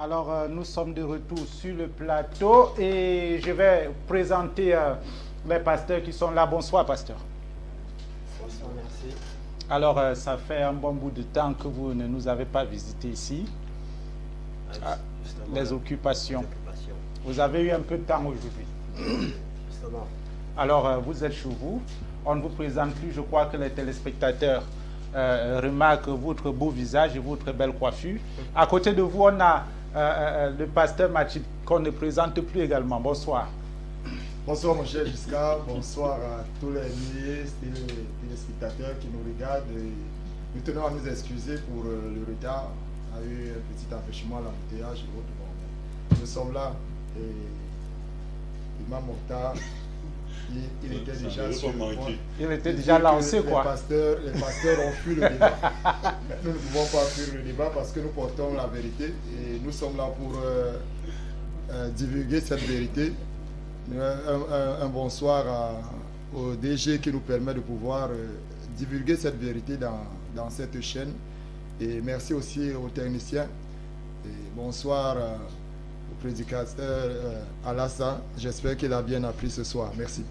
Alors, nous sommes de retour sur le plateau et je vais présenter les pasteurs qui sont là. Bonsoir, pasteur. Bonsoir, merci. Alors, ça fait un bon bout de temps que vous ne nous avez pas visité ici. Les occupations. Vous avez eu un peu de temps aujourd'hui. Justement. Alors, vous êtes chez vous. On ne vous présente plus. Je crois que les téléspectateurs remarquent votre beau visage et votre belle coiffure. À côté de vous, on a le pasteur Mathieu qu'on ne présente plus également. Bonsoir. Bonsoir mon cher Giscard, bonsoir à tous les milliers de téléspectateurs qui nous regardent. Nous tenons à nous excuser pour le retard. On a eu un petit empêchement à l'embouteillage et autres. Bon, nous sommes là et Imam Mokhtar, il était déjà sur le point. Il était déjà lancé quoi. Les pasteurs ont fui le débat. Nous ne pouvons pas fuir le débat parce que nous portons la vérité et nous sommes là pour divulguer cette vérité. Un bonsoir au DG qui nous permet de pouvoir divulguer cette vérité dans cette chaîne. Et merci aussi aux techniciens. Et bonsoir au prédicateur Alassa. J'espère qu'il a bien appris ce soir. Merci.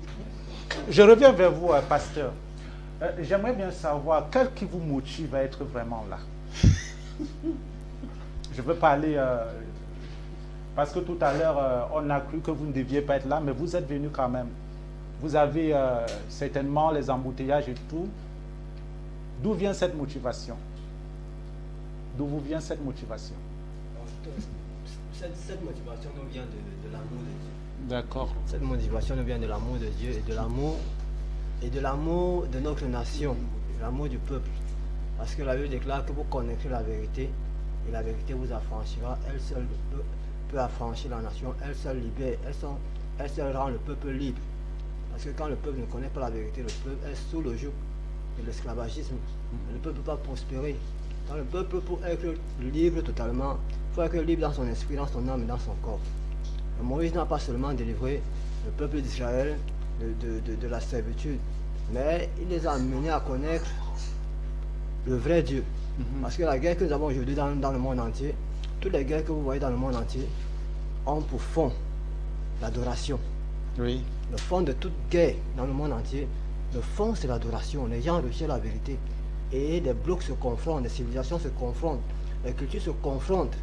Je reviens vers vous, pasteur. J'aimerais bien savoir quel qui vous motive à être vraiment là. Je veux parler... parce que tout à l'heure, on a cru que vous ne deviez pas être là, mais vous êtes venu quand même. Vous avez certainement les embouteillages et tout. D'où vient cette motivation? D'où vous vient cette motivation? Cette motivation nous vient de l'amour de Dieu. D'accord. Cette motivation nous vient de l'amour de Dieu et de l'amour de notre nation, de l'amour du peuple. Parce que la Bible déclare que vous connaîtrez la vérité et la vérité vous affranchira. Elle seule peut affranchir la nation, elle seule libère, elle seule rend le peuple libre. Parce que quand le peuple ne connaît pas la vérité, le peuple est sous le joug de l'esclavagisme. Le peuple ne peut pas prospérer. Quand le peuple, pour être libre totalement, il faut être libre dans son esprit, dans son âme et dans son corps. Moïse n'a pas seulement délivré le peuple d'Israël de la servitude, mais il les a amenés à connaître le vrai Dieu. Parce que la guerre que nous avons aujourd'hui dans le monde entier, toutes les guerres que vous voyez dans le monde entier ont pour fond l'adoration. Oui. Le fond de toute guerre dans le monde entier, le fond c'est l'adoration. Les gens recherchent la vérité. Et les blocs se confrontent, les civilisations se confrontent, les cultures se confrontent.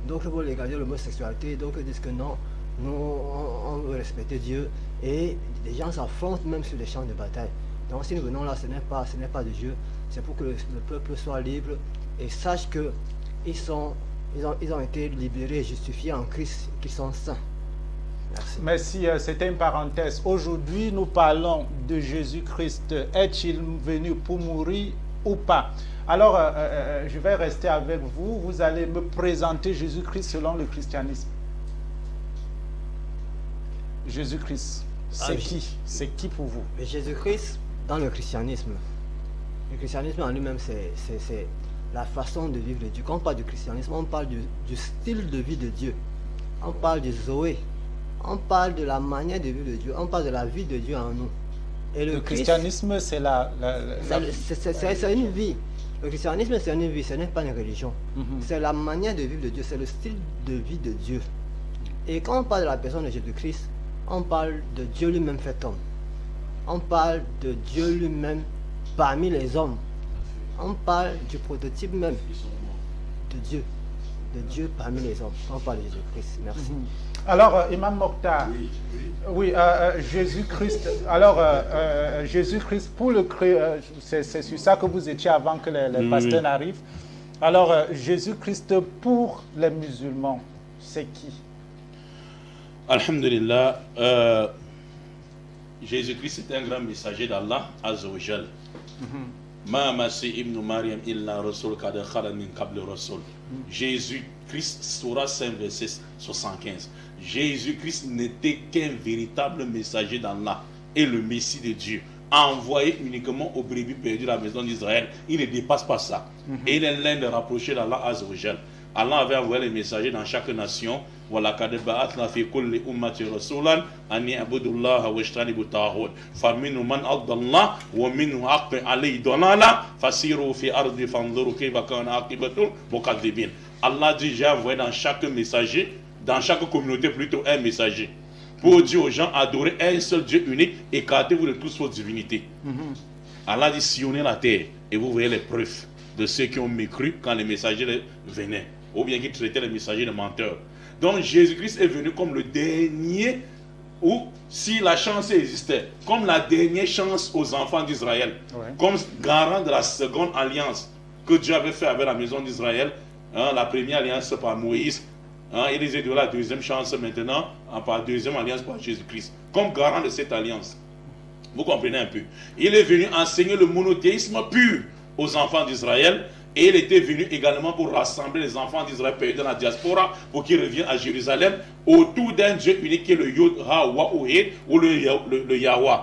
D'autres veulent légaliser l'homosexualité, d'autres disent que non, nous on veut respecter Dieu. Et les gens s'affrontent même sur les champs de bataille. Donc si nous venons là, ce n'est pas de Dieu, c'est pour que le peuple soit libre et sache que ils ont été libérés, justifiés en Christ, qu'ils sont saints. Merci. Merci, c'était une parenthèse. Aujourd'hui, nous parlons de Jésus-Christ. Est-il venu pour mourir ou pas? Alors, je vais rester avec vous. Vous allez me présenter Jésus-Christ selon le christianisme. Jésus-Christ, c'est qui? C'est qui pour vous? Jésus-Christ, dans le christianisme en lui-même, c'est la façon de vivre de Dieu. Quand on parle du christianisme, on parle du style de vie de Dieu. On parle du Zoé. On parle de la manière de vivre de Dieu. On parle de la vie de Dieu en nous. Et le christianisme, c'est c'est une vie. Le christianisme, c'est une vie, ce n'est pas une religion. C'est la manière de vivre de Dieu, c'est le style de vie de Dieu. Et quand on parle de la personne de Jésus-Christ, on parle de Dieu lui-même fait homme. On parle de Dieu lui-même parmi les hommes. On parle du prototype même de Dieu parmi les hommes. On parle de Jésus-Christ. Merci. Alors, Imam Mokhtar, oui, Jésus-Christ. Alors, Jésus-Christ, pour c'est sur ça que vous étiez avant que les pasteurs n'arrivent. Alors, Jésus-Christ pour les musulmans, c'est qui? Alhamdulillah, Jésus-Christ est un grand messager d'Allah, Azza wa Jal. Ma Masih ibn Maryam illa rasul kada khala min qabl rasul. Jésus-Christ, Surah 5, verset 75. Jésus-Christ n'était qu'un véritable messager d'Allah et le Messie de Dieu, envoyé uniquement aux brebis perdues de la maison d'Israël. Il ne dépasse pas ça. Et il est l'un des rapprochés d'Allah Azza wa Jal. Allah avait envoyé les messagers dans chaque nation. وَلَقَدْ بَعَثْنَا فِي كُلِّ أُمَّةٍ رَسُولًا أَنْ يَعْبُدُوا اللَّهَ وَاجْتَنِبُوا الطَّاغُوتَ فَمِنْهُمْ مَنْ أَضَلَّ اللَّهُ وَمِنْهُمْ حَقٌّ عَلَيْهِ ضَلَالَةٌ فَسِيرُوا فِي الْأَرْضِ فَانظُرُوا كَيْفَ كَانَ عَاقِبَةُ الْمُكَذِّبِينَ. Allah dit, j'ai envoyé dans chaque messager, dans chaque communauté plutôt, un messager. Pour dire aux gens, adorez un seul Dieu unique, écartez-vous de toutes vos divinités. Allah dit, sillonnez la terre et vous voyez les preuves de ceux qui ont mécru quand les messagers venaient, ou bien qui traitaient les messagers de menteurs. Donc Jésus-Christ est venu comme le dernier, ou si la chance existait, comme la dernière chance aux enfants d'Israël, comme garant de la seconde alliance que Dieu avait fait avec la maison d'Israël, la première alliance par Moïse, il disait de la deuxième chance maintenant, par deuxième alliance par Jésus-Christ, comme garant de cette alliance. Vous comprenez un peu. Il est venu enseigner le monothéisme pur aux enfants d'Israël, et il était venu également pour rassembler les enfants d'Israël perdus dans la diaspora pour qu'ils reviennent à Jérusalem autour d'un Dieu unique qui est le Yod-Ha-Wah-Ohé ou le Yahweh.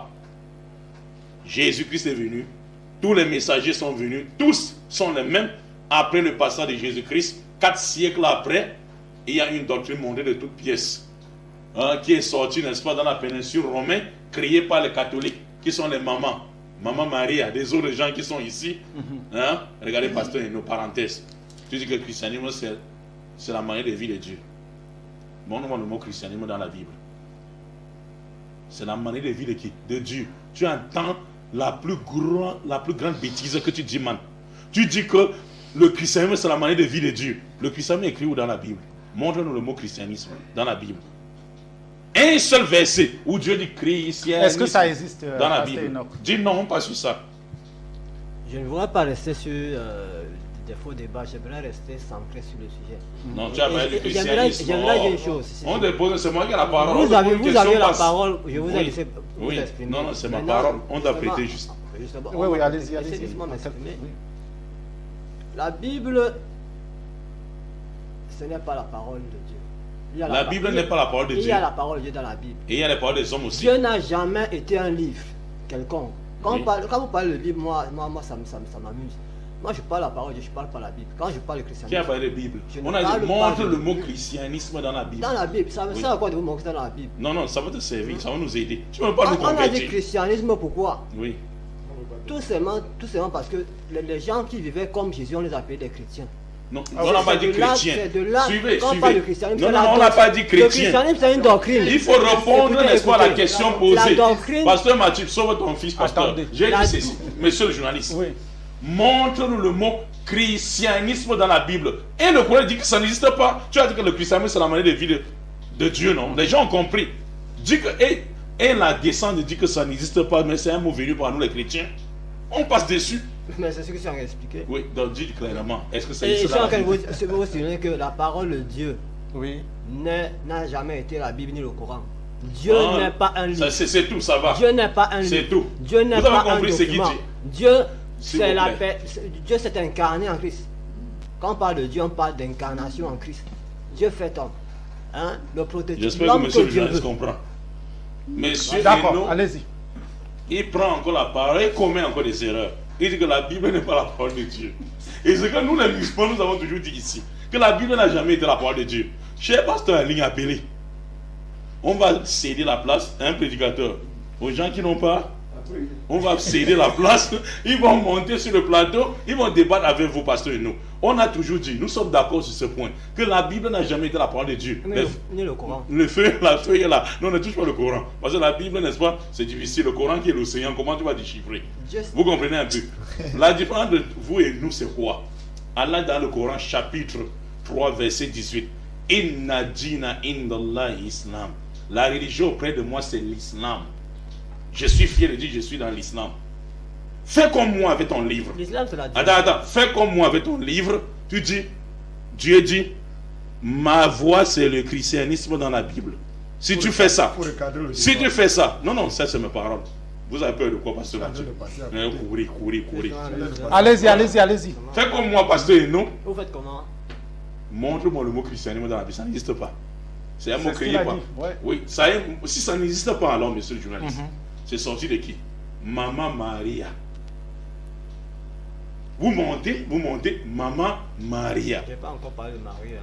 Jésus-Christ est venu, tous les messagers sont venus, tous sont les mêmes. Après le passage de Jésus-Christ, 4 siècles après, il y a une doctrine mondiale de toutes pièces qui est sortie, n'est-ce pas, dans la péninsule romaine, créée par les catholiques, qui sont les mamans. Maman Maria, des autres gens qui sont ici. Regardez, pasteur, nos parenthèses. Tu dis que le christianisme, c'est la manière de vie de Dieu. Bon, on voit le mot christianisme dans la Bible. C'est la manière de vie de qui? De Dieu. Tu entends la plus grande bêtise que tu dis, man. Tu dis que le christianisme, c'est la manière de vie de Dieu. Le christianisme est écrit où dans la Bible? Montre-nous le mot christianisme dans la Bible. Un seul verset où Dieu dit christianisme. Est-ce que ça existe dans la Bible? Dis non, pas sur ça. Je ne voudrais pas rester sur des faux débats, j'aimerais rester centré sur le sujet. Non, tu as parlé du christianisme. J'aimerais dire une chose. On dépose, c'est moi qui ai la parole. Vous avez la parole, je vous ai laissé vous exprimer. Non, c'est ma parole. On doit prêter juste. Oui, allez-y. Laissez-moi m'exprimer. La Bible, ce n'est pas la parole de Dieu. La Bible n'est pas la parole de Dieu. Il y a la parole de Dieu dans la Bible. Et il y a les paroles des hommes aussi. Dieu n'a jamais été un livre quelconque. Quand vous parlez de Bible, moi ça m'amuse. Moi je parle la parole de Dieu, je ne parle pas la Bible. Quand je parle de christianisme. Qui a parlé de Bible? On a dit montre le mot christianisme dans la Bible. Dans la Bible, ça me sert à quoi de vous montrer dans la Bible? Non, ça va te servir, ça va nous aider. Tu ne veux pas nous convertir. On a dit christianisme pourquoi? Oui. Tout simplement parce que les gens qui vivaient comme Jésus, on les appelait des chrétiens. Non, on n'a pas dit chrétien. Suivez. Non, on n'a pas dit chrétien. Le christianisme, c'est une doctrine. Il faut répondre, n'est-ce pas, à la question posée. La doctrine. Pasteur Mathieu, sauve ton fils, pasteur. J'ai dit ceci, monsieur le journaliste. Oui. Montre-nous le mot christianisme dans la Bible. Et le Coran dit que ça n'existe pas. Tu as dit que le christianisme, c'est la manière de vie de Dieu, non? Les gens ont compris. Dit que, et la descente dit que ça n'existe pas, mais c'est un mot venu par nous, les chrétiens. On passe dessus. Mais c'est ce que je suis en train d'expliquer. Oui, donc dis clairement. Est-ce que ça existe? existe dans la Bible? Je vous souvenir que la parole de Dieu n'a jamais été la Bible ni le Coran. Dieu n'est pas un livre. C'est tout, ça va. Dieu n'est pas un livre. C'est tout. Dieu n'est pas un document. Dieu s'est incarné en Christ. Quand on parle de Dieu, on parle d'incarnation en Christ. Dieu fait homme. Le prototype. J'espère que monsieur le journaliste comprend. Monsieur, d'accord, allez-y. Il prend encore la parole et commet encore des erreurs. Il dit que la Bible n'est pas la parole de Dieu. Et c'est que nous, les musulmans, nous avons toujours dit ici que la Bible n'a jamais été la parole de Dieu. Cher pasteur en ligne appelé, on va céder la place à un prédicateur. Aux gens qui n'ont pas, on va céder la place. Ils vont monter sur le plateau, ils vont débattre avec vous, pasteur et nous. On a toujours dit, nous sommes d'accord sur ce point, que la Bible n'a jamais été la parole de Dieu. Ni le Coran. La feuille est là. Non, on ne touche pas le Coran. Parce que la Bible, n'est-ce pas, c'est difficile. Le Coran qui est l'océan, comment tu vas déchiffrer? Vous comprenez un peu? La différence de vous et nous, c'est quoi? Allah dans le Coran, chapitre 3, verset 18. Inna dina indallah islam. La religion auprès de moi, c'est l'islam. Je suis fier de dire, je suis dans l'islam. Fais comme moi avec ton livre. L'islam, c'est la Dieu. Attends. Fais comme moi avec ton livre. Tu dis, Dieu dit, ma voix c'est le christianisme dans la Bible. Si tu fais ça, non, ça c'est mes paroles. Vous avez peur de quoi, pasteur Mathieu? Courir. Allez-y. Fais comme moi, pasteur et non. Vous faites comment? Montre-moi le mot christianisme dans la Bible. Ça n'existe pas. C'est un mot créé par. Ouais. Oui, si ça n'existe pas, alors, monsieur le journaliste, c'est sorti de qui? Maman Maria. Vous montez, Maman Maria. Je n'ai pas encore parlé de Marie.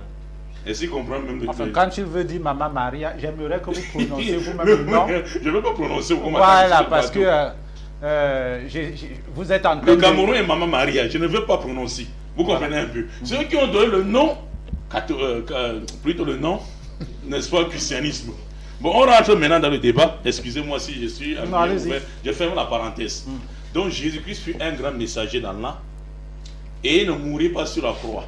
Est-ce qu'il comprend même de enfin, quand tu veux dire Maman Maria, j'aimerais que vous prononciez vous-même le nom. Je ne veux pas prononcer. Voilà, parce que vous êtes en train Le Cameroun est Maman Maria. Je ne veux pas prononcer. Vous comprenez un peu. Ceux qui ont donné le nom plutôt le nom, n'est-ce pas, christianisme. Bon, on rentre maintenant dans le débat. Excusez-moi si je suis ouvert. Je ferme la parenthèse. Donc Jésus-Christ fut un grand messager d'Allah et il ne mourit pas sur la croix.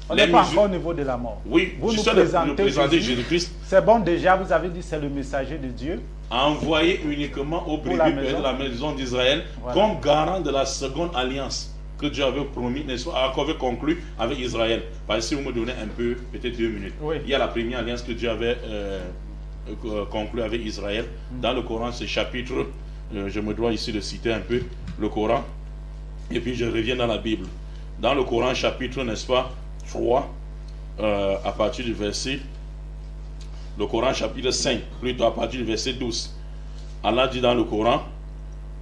On n'est pas encore au niveau de la mort. Oui, vous nous présentez Jésus-Christ. C'est bon déjà, vous avez dit c'est le messager de Dieu. Envoyé uniquement au brebis de la maison d'Israël, voilà, comme garant de la seconde alliance que Dieu avait promis, n'est-ce pas, avait conclu avec Israël. Parce que si vous me donnez un peu, peut-être 2 minutes, oui, il y a la première alliance que Dieu avait conclue avec Israël. Dans le Coran, ce chapitre, je me dois ici de citer un peu le Coran, et puis je reviens dans la Bible. Dans le Coran, chapitre, n'est-ce pas, 3, à partir du verset, le Coran chapitre 5, plutôt à partir du verset 12. Allah dit dans le Coran,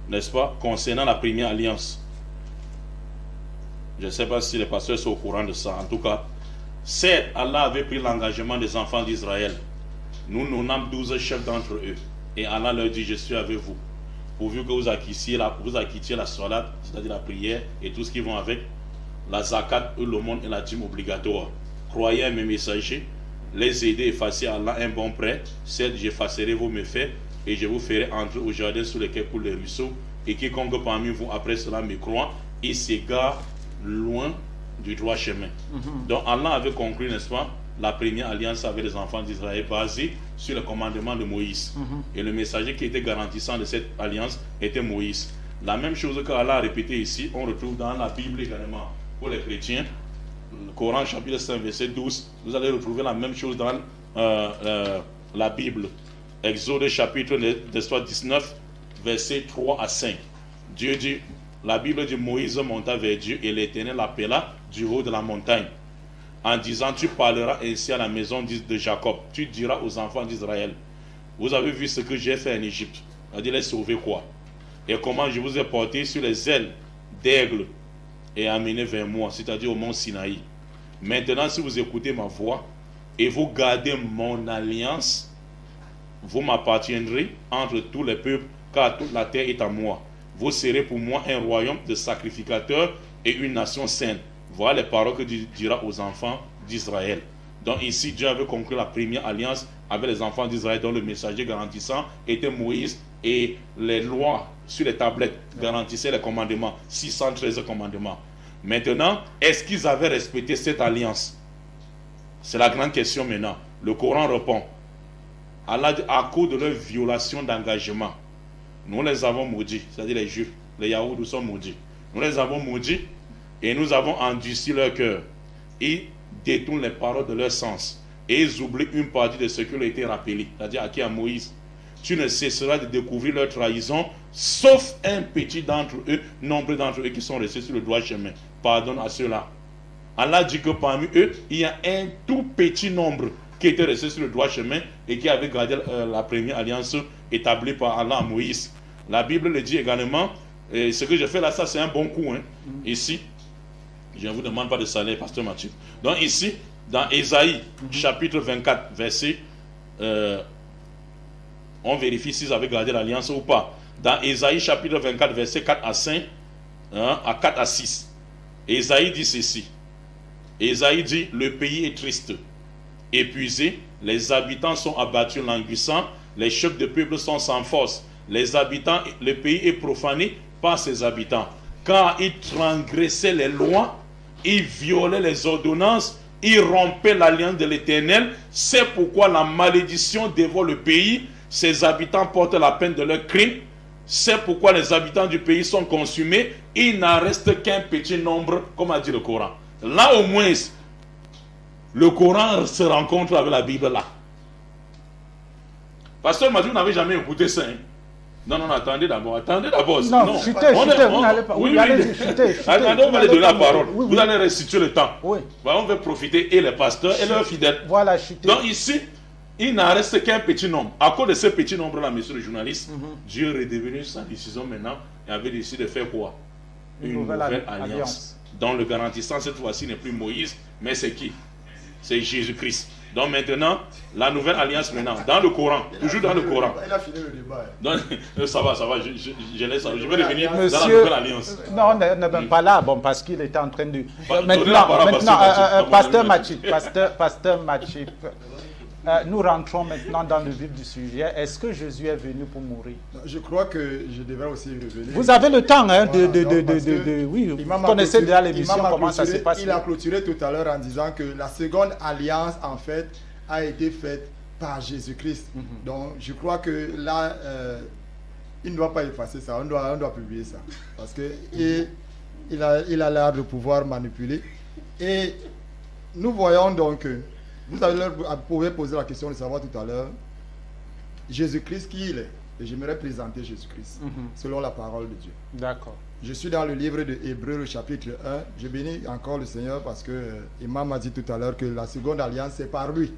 n'est-ce pas, concernant la première alliance. Je ne sais pas si les pasteurs sont au courant de ça. En tout cas, certes, Allah avait pris l'engagement des enfants d'Israël. Nous nommons 12 chefs d'entre eux. Et Allah leur dit, je suis avec vous. Pourvu que vous acquittiez la salat, c'est-à-dire la prière, et tout ce qui va avec, la zakat, l'aumône et la dîme obligatoire. Croyez à mes messagers, les aider, effacer à Allah un bon prêt. Certes, j'effacerai vos méfaits et je vous ferai entrer au jardin sous lequel coulent les ruisseaux. Et quiconque parmi vous, après cela, me croit, il s'égare loin du droit chemin. Donc Allah avait conclu, n'est-ce pas, la première alliance avec les enfants d'Israël basée sur le commandement de Moïse. Et le messager qui était garantissant de cette alliance était Moïse. La même chose que Allah a répété ici, on retrouve dans la Bible également. Pour les chrétiens, le Coran chapitre 5 verset 12, vous allez retrouver la même chose dans la Bible. Exode chapitre 19 verset 3 à 5. Dieu dit, la Bible dit, Moïse monta vers Dieu et l'Éternel l'appela du haut de la montagne en disant, tu parleras ainsi à la maison de Jacob, tu diras aux enfants d'Israël, vous avez vu ce que j'ai fait en Égypte, c'est-à-dire les sauver quoi, et comment je vous ai porté sur les ailes d'aigle et amené vers moi, c'est-à-dire au mont Sinaï. Maintenant, si vous écoutez ma voix et vous gardez mon alliance, vous m'appartiendrez entre tous les peuples, car toute la terre est à moi. Vous serez pour moi un royaume de sacrificateurs et une nation sainte. Voilà les paroles que Dieu dira aux enfants d'Israël. Donc ici, Dieu avait conclu la première alliance avec les enfants d'Israël, dont le messager garantissant était Moïse, et les lois sur les tablettes garantissaient les commandements, 613 commandements. Maintenant, est-ce qu'ils avaient respecté cette alliance? C'est la grande question maintenant. Le Coran répond, Allah dit, à cause de leur violation d'engagement, nous les avons maudits, c'est-à-dire les Juifs, les Yaouds, nous sommes maudits. Nous les avons maudits et nous avons endurci leur cœur. Ils détournent les paroles de leur sens et ils oublient une partie de ce qui leur a été rappelé, c'est-à-dire à qui, à Moïse. Tu ne cesseras de découvrir leur trahison, sauf un petit d'entre eux, nombre d'entre eux qui sont restés sur le droit chemin. Pardonne à ceux-là. Allah dit que parmi eux, il y a un tout petit nombre qui était resté sur le droit chemin et qui avait gardé la première alliance établie par Allah à Moïse. La Bible le dit également, et ce que je fais là, ça c'est un bon coup. Ici, je ne vous demande pas de salaire, pasteur Mathieu. Donc ici, dans Ésaïe, chapitre 24, verset, on vérifie s'ils avaient gardé l'alliance ou pas. Dans Ésaïe, chapitre 24, verset 4 à 5, à 4 à 6, Ésaïe dit ceci. Ésaïe dit, le pays est triste, épuisé, les habitants sont abattus, languissants, les chefs de peuple sont sans force, le pays est profané par ses habitants, car ils transgressaient les lois, ils violaient les ordonnances, ils rompaient l'alliance de l'Éternel. C'est pourquoi la malédiction dévore le pays, ses habitants portent la peine de leurs crimes. C'est pourquoi les habitants du pays sont consumés, il n'en reste qu'un petit nombre, comme a dit le Coran. Là au moins, le Coran se rencontre avec la Bible là. Pasteur Mathieu, vous n'avez jamais écouté ça. Non, attendez d'abord. Non, chutez, vous n'allez pas. Oui, attendez, on va les donner la parole. Vous allez restituer le temps. Oui. On va profiter, et les pasteurs et leurs fidèles. Voilà, chutez. Donc ici, il n'en reste qu'un petit nombre. À cause de ce petit nombre-là, monsieur le journaliste, Dieu est redevenu sa décision maintenant et avait décidé de faire quoi? Une nouvelle alliance. Donc le garantissant cette fois-ci n'est plus Moïse, mais c'est qui? C'est Jésus-Christ. Donc maintenant, la nouvelle alliance maintenant, dans le Coran, toujours dans le Coran. Il a fini le débat. Donc, ça va, je laisse, je vais revenir dans la Monsieur, nouvelle alliance. non, on n'est même pas là, bon, parce qu'il était en train de... Donnez la parole à Pasteur Machip, Pasteur Machip, nous rentrons maintenant dans le vif du sujet. Est-ce que Jésus est venu pour mourir? Je crois que je devrais aussi revenir. Vous avez le temps, hein, Voilà, oui, vous connaissez déjà l'émission, comment ça se passe. Il a clôturé tout à l'heure en disant que la seconde alliance, en fait, a été faite par Jésus-Christ. Donc, je crois que là, il ne doit pas effacer ça, on doit publier ça. Parce que il a l'air de pouvoir manipuler. Et nous voyons donc... Vous pouvez poser la question de savoir tout à l'heure, Jésus-Christ, qui il est? Et j'aimerais présenter Jésus-Christ, selon la parole de Dieu. D'accord. Je suis dans le livre de Hébreux, le chapitre 1. Je bénis encore le Seigneur parce que Imam m'a dit tout à l'heure que la seconde alliance, c'est par lui.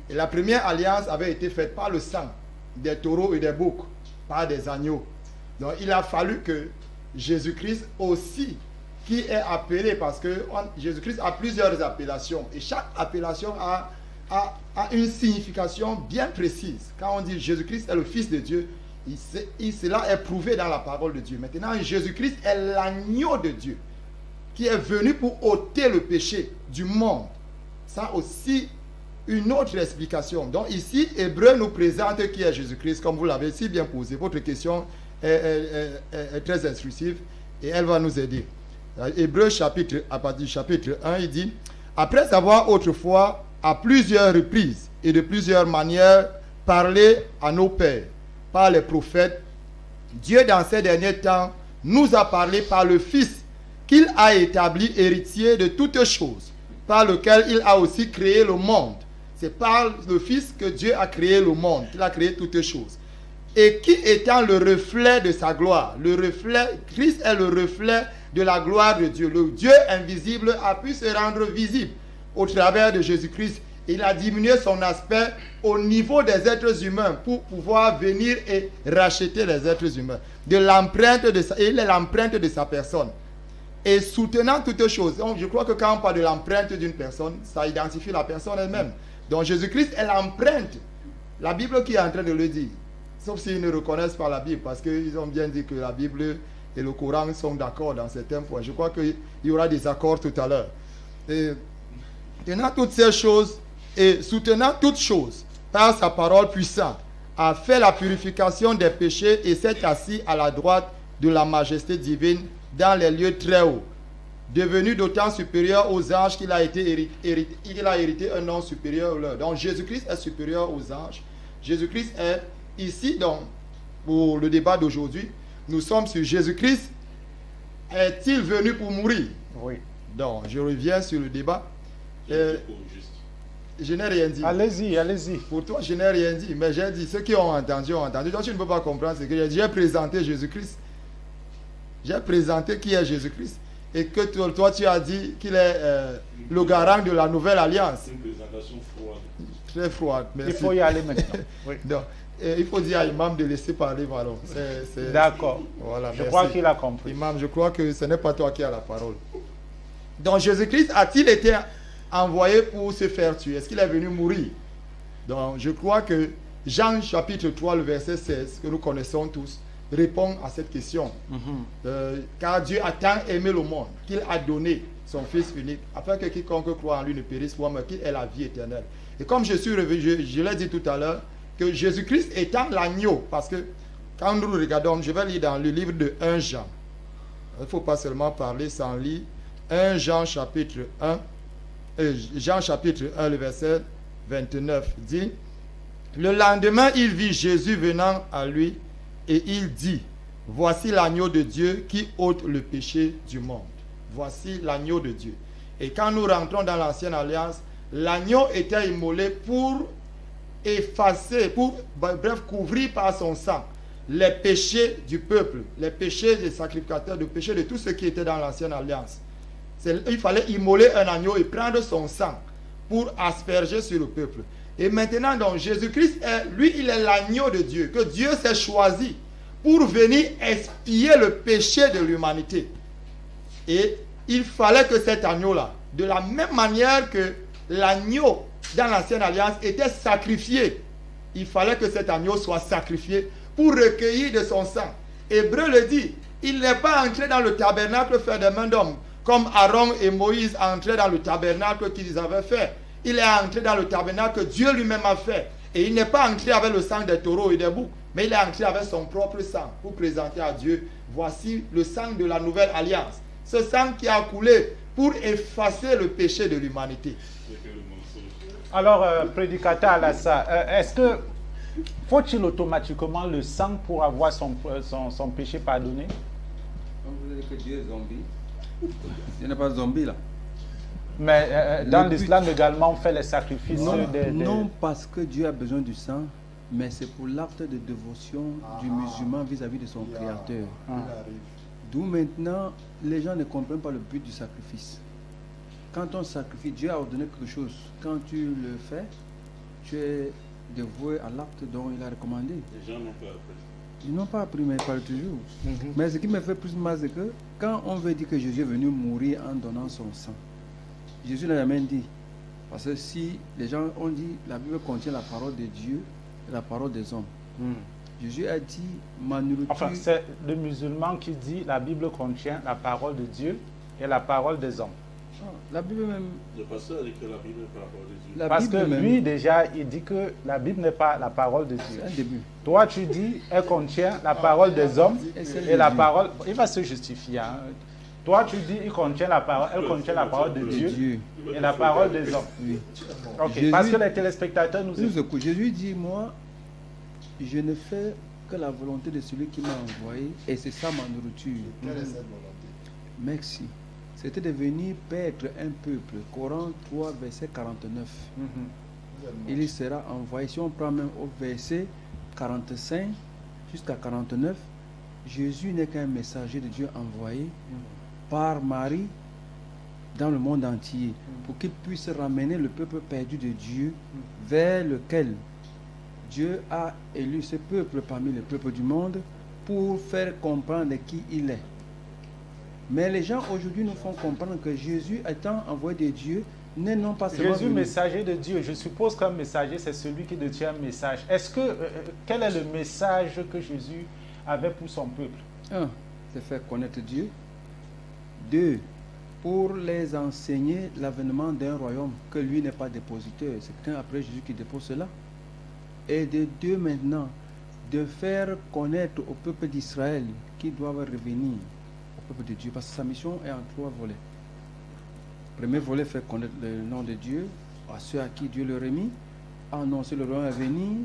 Et la première alliance avait été faite par le sang des taureaux et des boucs, par des agneaux. Donc il a fallu que Jésus-Christ aussi, qui est appelé, parce que Jésus-Christ a plusieurs appellations et chaque appellation a une signification bien précise. Quand on dit Jésus-Christ est le Fils de Dieu, cela est prouvé dans la parole de Dieu. Maintenant, Jésus-Christ est l'agneau de Dieu qui est venu pour ôter le péché du monde. Ça aussi, une autre explication. Donc ici, Hébreu nous présente qui est Jésus-Christ, comme vous l'avez si bien posé. Votre question est très instructive et elle va nous aider. Hébreux à partir du chapitre 1, il dit: après avoir autrefois à plusieurs reprises et de plusieurs manières parlé à nos pères par les prophètes, Dieu dans ces derniers temps nous a parlé par le Fils qu'il a établi héritier de toutes choses, par lequel il a aussi créé le monde. C'est par le Fils que Dieu a créé le monde, qu'il a créé toutes choses. Et qui étant le reflet de sa gloire, Christ est le reflet de la gloire de Dieu. Le Dieu invisible a pu se rendre visible au travers de Jésus-Christ. Il a diminué son aspect au niveau des êtres humains pour pouvoir venir et racheter les êtres humains. Il est l'empreinte de sa personne. Et soutenant toutes choses. Donc, je crois que quand on parle de l'empreinte d'une personne, ça identifie la personne elle-même. Donc Jésus-Christ est l'empreinte. La Bible qui est en train de le dire. Sauf s'ils ne reconnaissent pas la Bible, parce qu'ils ont bien dit que la Bible et le Coran sont d'accord dans certains points. Je crois qu'il y aura des accords tout à l'heure. Tenant toutes ces choses et soutenant toutes choses par sa parole puissante, a fait la purification des péchés et s'est assis à la droite de la majesté divine dans les lieux très hauts, devenu d'autant supérieur aux anges qu'il a hérité un nom supérieur au leur. Donc Jésus-Christ est supérieur aux anges. Jésus-Christ est ici, donc, pour le débat d'aujourd'hui, nous sommes sur Jésus-Christ. Est-il venu pour mourir? Oui. Donc, je reviens sur le débat. Je n'ai rien dit. Allez-y. Pour toi, je n'ai rien dit. Mais j'ai dit, ceux qui ont entendu, ont entendu. Donc, tu ne peux pas comprendre ce que j'ai présenté Jésus-Christ. J'ai présenté qui est Jésus-Christ. Et que toi, tu as dit qu'il est le garant de la nouvelle alliance. Une présentation froide. Très froide. Merci. Il faut y aller maintenant. Oui. Donc, il faut dire à Imam de laisser parler, voilà. D'accord. Voilà, je crois qu'il a compris. Imam, je crois que ce n'est pas toi qui as la parole. Donc Jésus-Christ a-t-il été envoyé pour se faire tuer? Est-ce qu'il est venu mourir? Donc je crois que Jean chapitre 3, le verset 16, que nous connaissons tous, répond à cette question. Car Dieu a tant aimé le monde qu'il a donné son Fils unique, afin que quiconque croit en lui ne périsse point, mais qu'il ait la vie éternelle. Et comme je l'ai dit tout à l'heure, que Jésus-Christ étant l'agneau, parce que quand nous regardons, je vais lire dans le livre de 1 Jean. Il ne faut pas seulement parler sans lire. 1 Jean chapitre 1, Jean chapitre 1, le verset 29 dit: le lendemain, il vit Jésus venant à lui et il dit: voici l'agneau de Dieu qui ôte le péché du monde. Voici l'agneau de Dieu. Et quand nous rentrons dans l'ancienne alliance, l'agneau était immolé pour effacer, couvrir par son sang les péchés du peuple, les péchés des sacrificateurs, les péchés de tout ce qui était dans l'ancienne alliance. Il fallait immoler un agneau et prendre son sang pour asperger sur le peuple. Et maintenant, donc, Jésus-Christ, il est l'agneau de Dieu, que Dieu s'est choisi pour venir expier le péché de l'humanité. Et il fallait que cet agneau-là, de la même manière que l'agneau dans l'ancienne alliance était sacrifié. Il fallait que cet agneau soit sacrifié pour recueillir de son sang. Hébreu le dit, il n'est pas entré dans le tabernacle fait de main d'homme, comme Aaron et Moïse entraient dans le tabernacle qu'ils avaient fait. Il est entré dans le tabernacle que Dieu lui-même a fait. Et il n'est pas entré avec le sang des taureaux et des boucs, mais il est entré avec son propre sang pour présenter à Dieu, voici le sang de la nouvelle alliance. Ce sang qui a coulé pour effacer le péché de l'humanité. Alors, prédicateur Alassane, est-ce que faut-il automatiquement le sang pour avoir son péché pardonné? Donc vous avez dit que Dieu est zombie. Il n'est pas zombie là. Mais dans l'islam également, on fait les sacrifices. Non, parce que Dieu a besoin du sang, mais c'est pour l'acte de dévotion du musulman vis-à-vis de son Créateur. D'où maintenant, les gens ne comprennent pas le but du sacrifice. Quand on sacrifie, Dieu a ordonné quelque chose. Quand tu le fais, tu es dévoué à l'acte dont il a recommandé. Les gens n'ont pas appris. Ils n'ont pas appris, mais ils parlent toujours. Mais ce qui me fait plus mal, c'est que quand on veut dire que Jésus est venu mourir en donnant son sang, Jésus n'a jamais dit. Parce que si les gens ont dit, la Bible contient la parole de Dieu et la parole des hommes. Jésus a dit, ma nourriture... Enfin, c'est le musulman qui dit, la Bible contient la parole de Dieu et la parole des hommes. La Bible même... Le pasteur dit que la Bible est la parole de Dieu. Parce que lui, déjà, il dit que la Bible n'est pas la parole de Dieu. C'est un début. Toi, tu dis, elle contient la parole des hommes et la parole... Il va se justifier. Hein. Toi, tu dis, il contient la parole, elle contient la parole de Dieu et la parole des hommes. Oui. Ok, Jésus, parce que les téléspectateurs nous écoutent. Jésus dit, moi, je ne fais que la volonté de celui qui m'a envoyé et c'est ça ma nourriture. Quelle est cette volonté? Merci. C'était de venir paître un peuple. Coran 3, verset 49. Il sera envoyé. Si on prend même au verset 45 jusqu'à 49, Jésus n'est qu'un messager de Dieu envoyé par Marie dans le monde entier pour qu'il puisse ramener le peuple perdu de Dieu vers lequel Dieu a élu ce peuple parmi les peuples du monde pour faire comprendre qui il est. Mais les gens aujourd'hui nous font comprendre que Jésus étant envoyé de Dieu n'est non pas seulement Jésus, messager de Dieu, je suppose qu'un messager, c'est celui qui détient un message. Est-ce que, quel est le message que Jésus avait pour son peuple? 1. C'est faire connaître Dieu. 2. Pour les enseigner l'avènement d'un royaume que lui n'est pas dépositeur. C'est quelqu'un après Jésus qui dépose cela. Et de 2 maintenant, de faire connaître au peuple d'Israël qu'ils doivent revenir au peuple de Dieu. Parce que sa mission est en 3 volets. Premier volet, faire connaître le nom de Dieu à ceux à qui Dieu le remis, annoncer le royaume à venir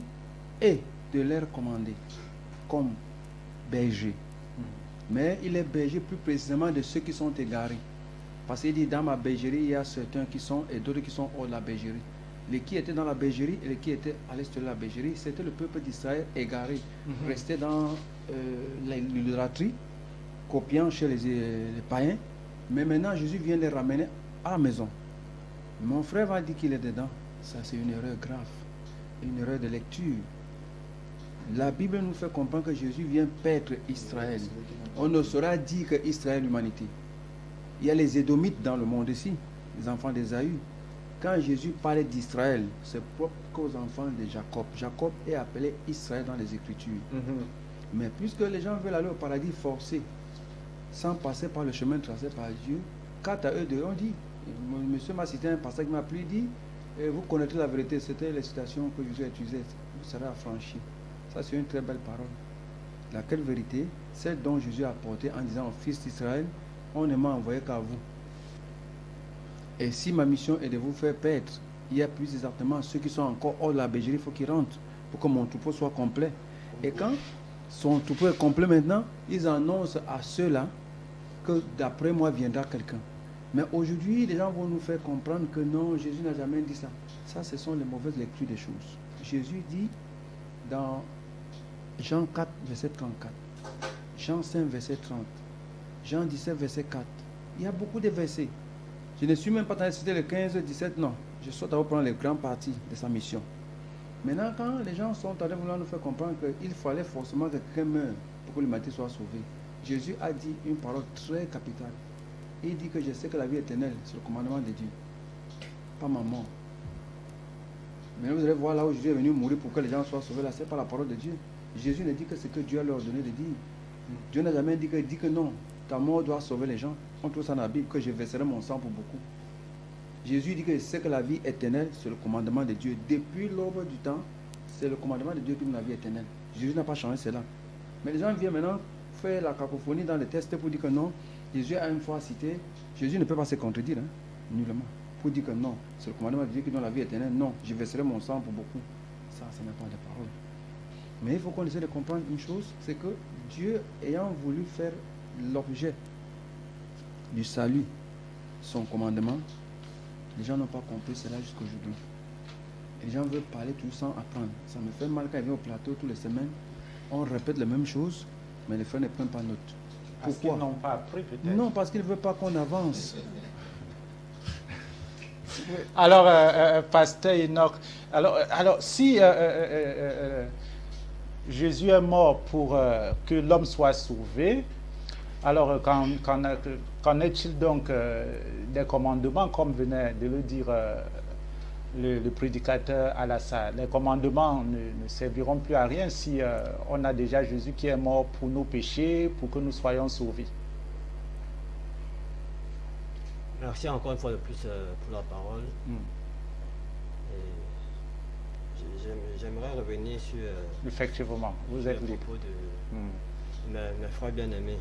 et de leur commander comme berger. Mais il est berger plus précisément de ceux qui sont égarés. Parce qu'il dit, dans ma bergerie, il y a certains qui sont et d'autres qui sont hors de la bergerie. Les qui étaient dans la bergerie et les qui étaient à l'est de la bergerie, c'était le peuple d'Israël égaré, resté dans l'idolâtrie, copiant chez les païens. Mais maintenant, Jésus vient les ramener à la maison. Mon frère va dire qu'il est dedans. Ça, c'est une erreur grave, une erreur de lecture. La Bible nous fait comprendre que Jésus vient paître Israël. On ne saura dire que Israël est l'humanité. Il y a les Édomites dans le monde ici, les enfants d'Ésaü. Quand Jésus parlait d'Israël, c'est propre qu'aux enfants de Jacob. Jacob est appelé Israël dans les Écritures. Mais puisque les gens veulent aller au paradis forcé, sans passer par le chemin tracé par Dieu, quant à eux deux, on dit, monsieur m'a cité un passage qui m'a plu, dit, vous connaîtrez la vérité, c'était les citations que Jésus a utilisées, vous serez affranchis. Ça, c'est une très belle parole. Laquelle vérité? Celle dont Jésus a apporté en disant aux fils d'Israël, on ne m'a envoyé qu'à vous. Et si ma mission est de vous faire paître, il y a plus exactement ceux qui sont encore hors de la bergerie, il faut qu'ils rentrent pour que mon troupeau soit complet. Et quand son troupeau est complet maintenant, ils annoncent à ceux-là que d'après moi viendra quelqu'un. Mais aujourd'hui, les gens vont nous faire comprendre que non, Jésus n'a jamais dit ça. Ça, ce sont les mauvaises lectures des choses. Jésus dit dans Jean 4, verset 34, Jean 5, verset 30, Jean 17, verset 4. Il y a beaucoup de versets. Je ne suis même pas en train de citer les 15, 17, non. Je souhaite prendre les grandes parties de sa mission. Maintenant, quand les gens sont en train de vouloir nous faire comprendre qu'il fallait forcément que quelqu'un meure pour que l'humanité soit sauvée, Jésus a dit une parole très capitale. Il dit que je sais que la vie éternelle, c'est le commandement de Dieu, pas ma mort. Mais vous allez voir là où Jésus est venu mourir pour que les gens soient sauvés. Là, ce n'est pas la parole de Dieu. Jésus ne dit que ce que Dieu a leur donné de dire. Dieu n'a jamais dit que non, ta mort doit sauver les gens. On trouve ça dans la Bible, que je verserai mon sang pour beaucoup. Jésus dit que c'est que la vie éternelle, c'est le commandement de Dieu. Depuis l'aube du temps, c'est le commandement de Dieu qui donne la vie éternelle. Jésus n'a pas changé cela. Mais les gens viennent maintenant faire la cacophonie dans les tests pour dire que non, Jésus a une fois cité. Jésus ne peut pas se contredire, nullement. Pour dire que non, c'est le commandement de Dieu qui donne la vie éternelle. Non, je verserai mon sang pour beaucoup. Ça n'est pas de parole. Mais il faut qu'on essaie de comprendre une chose, c'est que Dieu ayant voulu faire l'objet du salut, son commandement, les gens n'ont pas compris cela jusqu'à aujourd'hui. Les gens veulent parler tout sans apprendre. Ça me fait mal quand ils viennent au plateau toutes les semaines. On répète les mêmes choses, mais les frères ne prennent pas note. Parce qu'ils n'ont pas appris peut-être. Non, parce qu'ils ne veulent pas qu'on avance. Alors, Pasteur Enoch, alors si Jésus est mort pour que l'homme soit sauvé, alors qu'en est-il donc des commandements, comme venait de le dire le prédicateur Alassane? Les commandements ne serviront plus à rien si on a déjà Jésus qui est mort pour nos péchés, pour que nous soyons sauvés. Merci encore une fois de plus pour la parole. J'aimerais revenir sur effectivement, vous êtes les libre. propos de mes frères bien-aimés.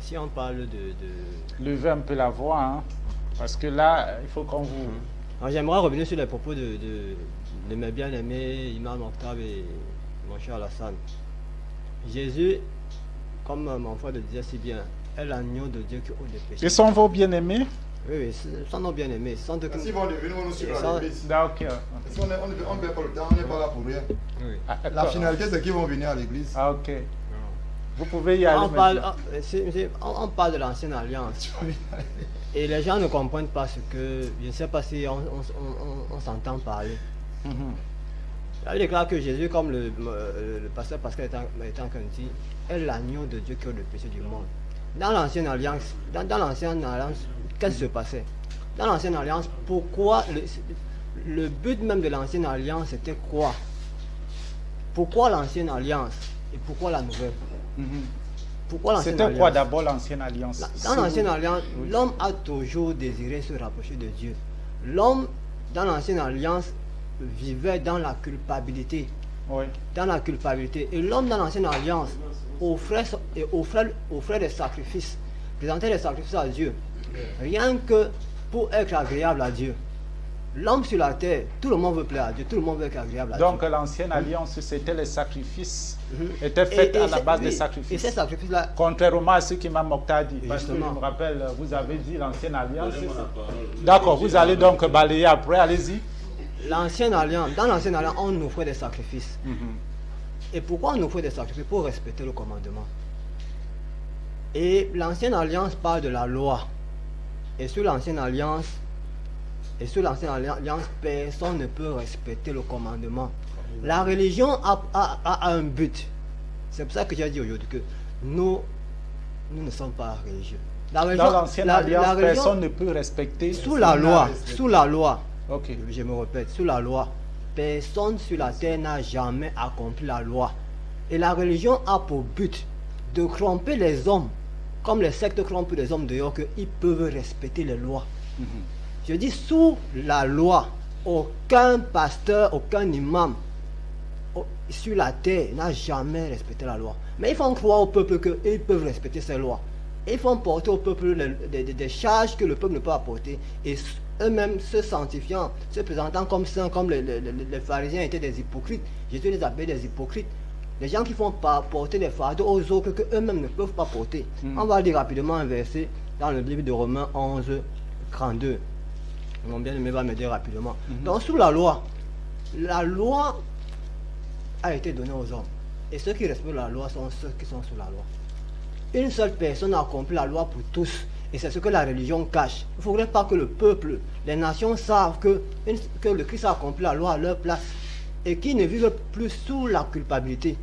Si on parle de... Levez un peu la voix, hein, parce que là, il faut qu'on vous... Alors, j'aimerais revenir sur les propos de mes bien-aimés, Imam Octave et mon cher Alassane. Jésus, comme mon frère le disait si bien, est l'agneau de Dieu qui ôte les péchés. Ils sont vos bien-aimés? Oui, ils sont nos bien-aimés. S'ils vont devenir, on nous suivra à l'église. D'accord. Parce qu'on ne perd pas le temps, on n'est pas là pour rien. Oui. La finalité, c'est qu'ils vont venir à l'église. Ah, ok. Vous pouvez y aller. On parle de l'ancienne alliance. Et les gens ne comprennent pas ce que... Je ne sais pas si on s'entend parler. Il déclare que Jésus, comme le pasteur Pascal est en train de dire, est l'agneau de Dieu qui ôte le péché du monde. Dans l'ancienne alliance, qu'est-ce qui se passait? Dans l'ancienne alliance, pourquoi le but même de l'ancienne alliance c'était quoi? Pourquoi l'ancienne alliance et pourquoi la nouvelle? Pourquoi l'ancienne alliance? C'était quoi d'abord l'ancienne alliance? Dans l'ancienne alliance, l'homme a toujours désiré se rapprocher de Dieu. L'homme, dans l'ancienne alliance, vivait dans la culpabilité. Oui. Dans la culpabilité. Et l'homme, dans l'ancienne alliance, offrait des sacrifices, présentait des sacrifices à Dieu. Rien que pour être agréable à Dieu. L'homme sur la terre, tout le monde veut plaire à Dieu, tout le monde veut être agréable à Dieu. Donc l'ancienne alliance, c'était les sacrifices, étaient faits à la base des sacrifices. Et ces sacrifices-là, contrairement à ce qu'Imam Mokhtar dit. Parce que je me rappelle, vous avez dit l'ancienne alliance. D'accord, vous allez donc balayer après, allez-y. L'ancienne alliance, dans l'ancienne alliance, on offrait des sacrifices. Et pourquoi on offrait des sacrifices? Pour respecter le commandement. Et l'ancienne alliance parle de la loi. Et sur l'ancienne alliance, personne ne peut respecter le commandement. La religion a un but. C'est pour ça que j'ai dit aujourd'hui que nous ne sommes pas religieux. Dans l'ancienne alliance, personne ne peut respecter. Sous la loi. Ok. Je me répète, sous la loi, personne sur la terre n'a jamais accompli la loi. Et la religion a pour but de tromper les hommes, comme les sectes trompent les hommes dehors, qu'ils peuvent respecter les lois. Je dis sous la loi, aucun pasteur, aucun imam sur la terre n'a jamais respecté la loi. Mais ils font croire au peuple qu'ils peuvent respecter ces lois. Ils font porter au peuple des charges que le peuple ne peut pas porter. Et eux-mêmes se sanctifiant, se présentant comme saints, comme les pharisiens étaient des hypocrites. Jésus les appelait des hypocrites. Les gens qui font porter des fardeaux aux autres que eux-mêmes ne peuvent pas porter. On va lire rapidement un verset dans le livre de Romains 11, 32. Mon bien-aimé va me dire rapidement. Donc sous la loi a été donnée aux hommes. Et ceux qui respectent la loi sont ceux qui sont sous la loi. Une seule personne a accompli la loi pour tous. Et c'est ce que la religion cache. Il ne faudrait pas que le peuple, les nations savent que le Christ a accompli la loi à leur place. Et qu'ils ne vivent plus sous la culpabilité.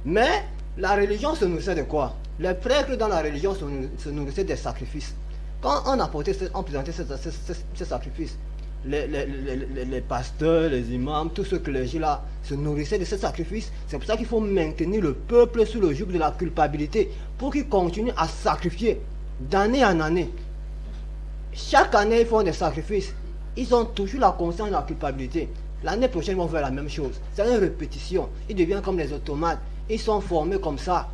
Mais la religion se nourrissait de quoi? Les prêtres dans la religion se nourrissaient des sacrifices. Quand on présentait ces sacrifices, les pasteurs, les imams, tous ceux clergés-là se nourrissaient de ce sacrifice. C'est pour ça qu'il faut maintenir le peuple sous le joug de la culpabilité pour qu'ils continuent à sacrifier d'année en année. Chaque année, ils font des sacrifices. Ils ont toujours la conscience de la culpabilité. L'année prochaine, ils vont faire la même chose. C'est une répétition. Ils deviennent comme des automates. Ils sont formés comme ça.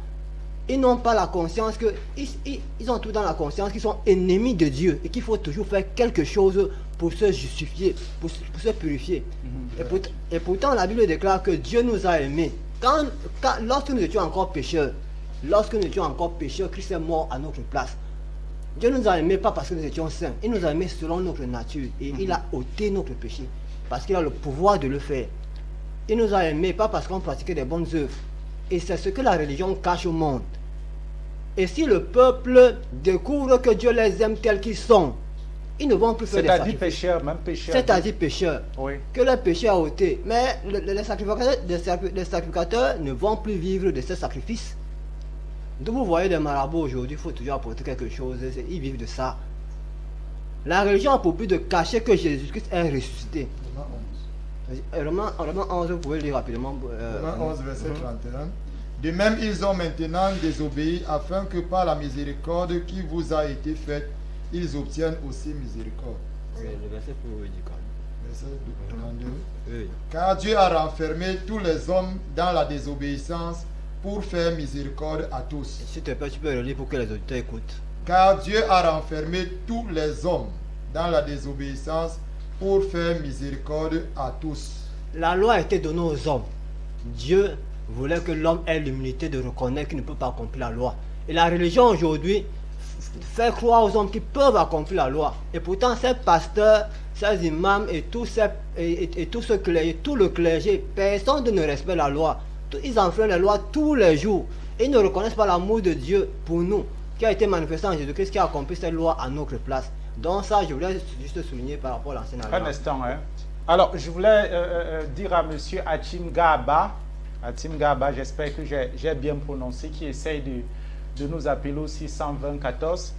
Ils n'ont pas la conscience que... Ils ont tout dans la conscience qu'ils sont ennemis de Dieu et qu'il faut toujours faire quelque chose pour se justifier, pour se purifier. Et pourtant, la Bible déclare que Dieu nous a aimés. Lorsque nous étions encore pécheurs, Christ est mort à notre place. Dieu nous a aimés pas parce que nous étions saints. Il nous a aimés selon notre nature. Et il a ôté notre péché. Parce qu'il a le pouvoir de le faire. Il nous a aimés pas parce qu'on pratiquait des bonnes œuvres. Et c'est ce que la religion cache au monde. Et si le peuple découvre que Dieu les aime tels qu'ils sont, ils ne vont plus faire des sacrifices. C'est-à-dire pécheurs, même pécheurs. C'est-à-dire pécheurs. Oui. Que le péché a ôté. Mais les sacrificateurs ne vont plus vivre de ces sacrifices. Donc vous voyez des marabouts aujourd'hui, il faut toujours apporter quelque chose. Ils vivent de ça. La religion a pour but de cacher que Jésus-Christ est ressuscité. Romains 11, vous pouvez lire rapidement. Romains 11, verset 31. De même, ils ont maintenant désobéi afin que par la miséricorde qui vous a été faite, ils obtiennent aussi miséricorde. Oui, le verset pour vous dire. Verset 32. Oui. Car Dieu a renfermé tous les hommes dans la désobéissance pour faire miséricorde à tous. S'il te plaît, tu peux relire pour que les auditeurs écoutent. Car Dieu a renfermé tous les hommes dans la désobéissance pour faire miséricorde à tous. La loi a été donnée aux hommes. Dieu voulait que l'homme ait l'humilité de reconnaître qu'il ne peut pas accomplir la loi. Et la religion aujourd'hui fait croire aux hommes qu'ils peuvent accomplir la loi. Et pourtant, ces pasteurs, ces imams et tout le clergé, personne ne respecte la loi. Ils enfreignent la loi tous les jours. Et ils ne reconnaissent pas l'amour de Dieu pour nous, qui a été manifesté en Jésus-Christ, qui a accompli cette loi à notre place. Donc ça, je voulais juste souligner par rapport à l'ancienne alliance. Un instant, hein. Alors, je voulais dire à M. Hatim Gaba, j'espère que j'ai bien prononcé, qui essaye de nous appeler au 620-14,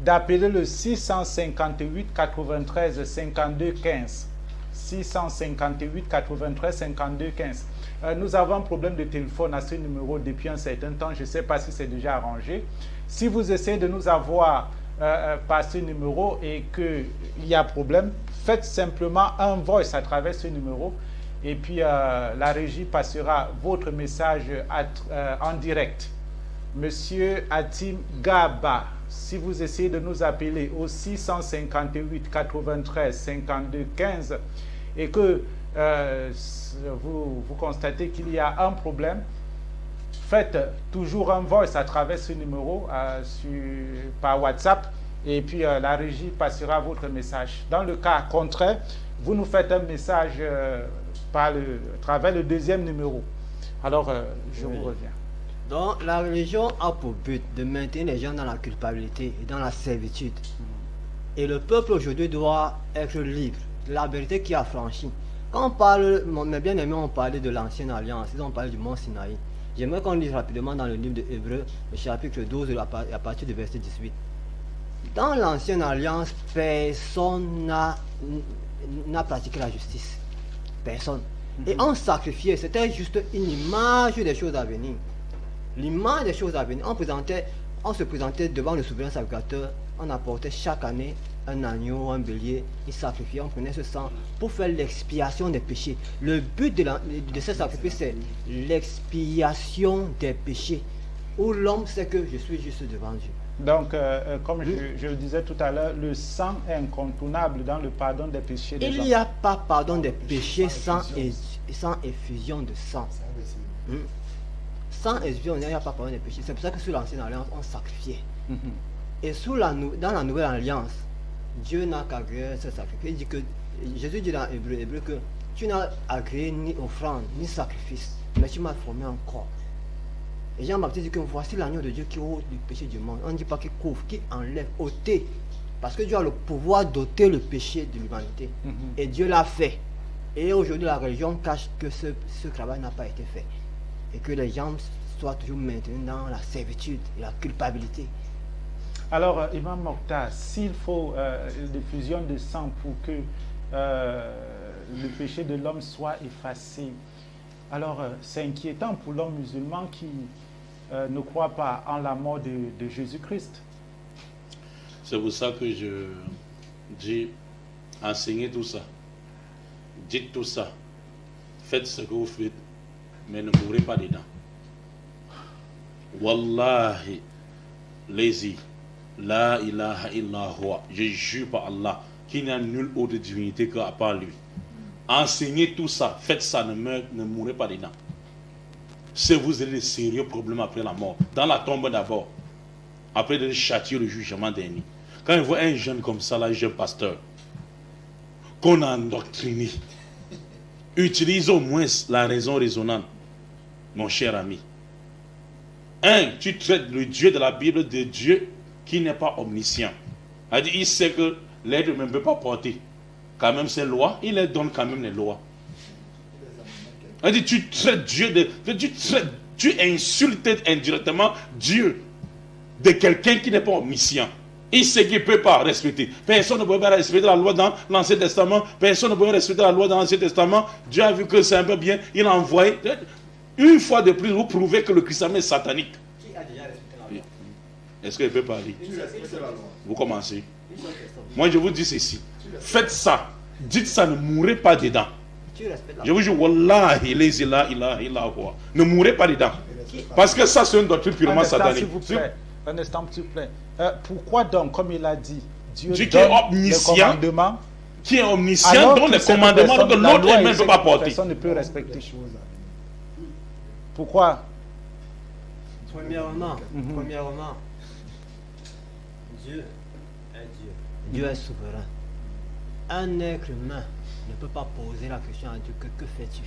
d'appeler le 658 93 52 15. 658 93 52 15. Nous avons un problème de téléphone à ce numéro depuis un certain temps. Je ne sais pas si c'est déjà arrangé. Si vous essayez de nous avoir par ce numéro et qu'il y a problème, faites simplement un voice à travers ce numéro et puis la régie passera votre message en direct. Monsieur Hatim Gaba, si vous essayez de nous appeler au 658 93 52 15 et que vous constatez qu'il y a un problème, faites toujours un voice à travers ce numéro par WhatsApp et puis la régie passera votre message. Dans le cas contraire, vous nous faites un message à travers le deuxième numéro. Alors, je vous reviens. Donc, la religion a pour but de maintenir les gens dans la culpabilité et dans la servitude. Et le peuple aujourd'hui doit être libre de la vérité qui a franchi. Quand on parle, mes bien-aimés ont parlé de l'ancienne alliance, ils ont parlé du mont Sinaï. J'aimerais qu'on lise rapidement dans le livre de Hébreux, le chapitre 12, à partir du verset 18. Dans l'ancienne alliance, personne n'a pratiqué la justice. Personne. Et on sacrifiait, c'était juste une image des choses à venir. L'image des choses à venir, on se présentait devant le souverain sacrificateur, on apportait chaque année un agneau, un bélier, il sacrifiait, on prenait ce sang pour faire l'expiation des péchés. Le but de ce sacrifice, c'est l'expiation des péchés, où l'homme sait que je suis juste devant Dieu. Donc, comme je le disais tout à l'heure, le sang est incontournable dans le pardon des péchés des gens. Il n'y a pas pardon des péchés sans effusion de sang. Sans effusion, il n'y a pas pardon des péchés. C'est pour ça que sous l'ancienne alliance, on sacrifiait. Et dans la nouvelle alliance, Dieu n'a qu'agréé ce sacrifice. Il dit que, Jésus dit dans Hébreu que tu n'as agréé ni offrande, ni sacrifice, mais tu m'as formé un corps. Et Jean-Baptiste dit que voici l'agneau de Dieu qui ôte du péché du monde. On ne dit pas qu'il couvre, qui enlève, ôter. Parce que Dieu a le pouvoir d'ôter le péché de l'humanité. Et Dieu l'a fait. Et aujourd'hui, la religion cache que ce travail n'a pas été fait. Et que les gens soient toujours maintenus dans la servitude et la culpabilité. Alors, Imam Mokhtar, s'il faut une diffusion de sang pour que le péché de l'homme soit effacé. Alors, c'est inquiétant pour l'homme musulman qui ne croit pas en la mort de Jésus-Christ. C'est pour ça que je dis, enseignez tout ça, dites tout ça, faites ce que vous faites, mais ne mourrez pas dedans. Wallahi, lazy, la ilaha illa huwa, je jure par Allah qu'il n'y a nulle autre divinité qu'à part lui. Enseignez tout ça, faites ça, ne mourrez pas dedans. Si vous avez de sérieux problèmes après la mort, dans la tombe d'abord, après de châtier le jugement dernier. Quand je vois un jeune comme ça, là, un jeune pasteur, qu'on a endoctriné, utilise au moins la raison raisonnable, mon cher ami. Tu traites le Dieu de la Bible de Dieu qui n'est pas omniscient. Il sait que l'être ne peut pas porter quand même ses lois, il leur donne quand même les lois. Tu traites Dieu tu insultes indirectement Dieu de quelqu'un qui n'est pas omniscient. Il sait qu'il ne peut pas respecter. Personne ne peut pas respecter la loi dans l'Ancien Testament. Personne ne peut respecter la loi dans l'Ancien Testament. Dieu a vu que c'est un peu bien. Il a envoyé. Une fois de plus, vous prouvez que le christianisme est satanique. Qui a déjà respecté la loi? Est-ce qu'il peut parler? Tu respectes la loi. Vous commencez. Moi, je vous dis ceci. Faites ça. Dites ça, ne mourrez pas dedans. Tu respectes la Je vous dis, Wallahi, ne mourrez pas dedans. Parce que ça, c'est une doctrine purement Un instant, satanique. s'il vous plaît. Un instant, s'il vous plaît. Pourquoi donc, comme il a dit, Dieu qui est donne omniscient, les commandements, qui est omniscient, alors dont que les cette commandements personne, que la l'autre loi, même ne il peut sait pas que porter. personne ne peut respecter. Pourquoi? Premièrement, Dieu est Dieu. Dieu est souverain. Un être humain ne peut pas poser la question à Dieu que fais-tu?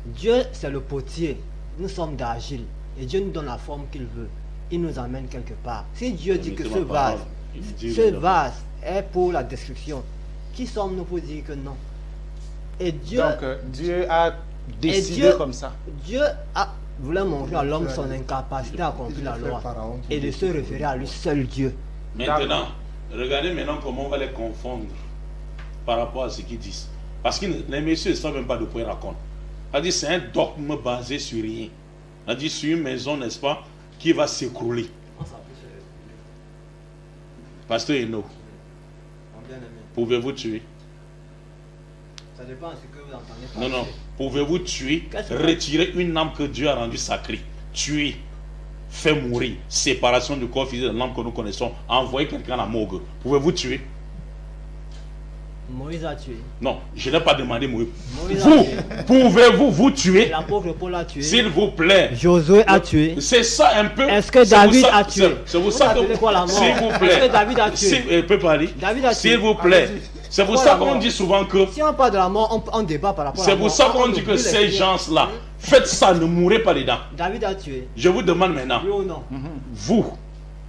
Dieu, c'est le potier. Nous sommes d'argile. Et Dieu nous donne la forme qu'il veut. Il nous emmène quelque part. Si Dieu dit que ce vase est pour la destruction, qui sommes-nous pour dire que non? Et Dieu, Donc, Dieu a décidé comme ça. Dieu voulait montrer à l'homme son incapacité à accomplir la loi et de se référer à lui seul Dieu. Maintenant, regardez maintenant comment on va les confondre par rapport à ce qu'ils disent. Parce que les messieurs ne savent même pas de quoi ils racontent. C'est un dogme basé sur rien. Sur une maison, n'est-ce pas, qui va s'écrouler. Pasteur Eno, pouvez-vous tuer? Ça dépend de ce que vous entendez par Non. Pouvez-vous tuer, retirer une âme que Dieu a rendue sacrée, tuer, faire mourir, séparation du corps physique de l'âme que nous connaissons, envoyer quelqu'un à la morgue? Pouvez-vous tuer? Moïse a tué. Non, je n'ai pas demandé Moïse. Vous, pouvez-vous vous tuer? L'apôtre Paul a tué. S'il vous plaît. Josué a tué. C'est ça un peu. Est-ce que David a tué? C'est pour ça que. S'il vous plaît. Est-ce que David a tué? Elle peut parler. David a tué. S'il vous plaît. C'est pour ça qu'on dit souvent que. Si on parle de la mort, on débat par rapport à la mort. C'est pour ça qu'on dit que ces gens-là, faites ça, ne mourrez pas dedans. David a tué. Je vous demande maintenant. Oui ou non? Vous,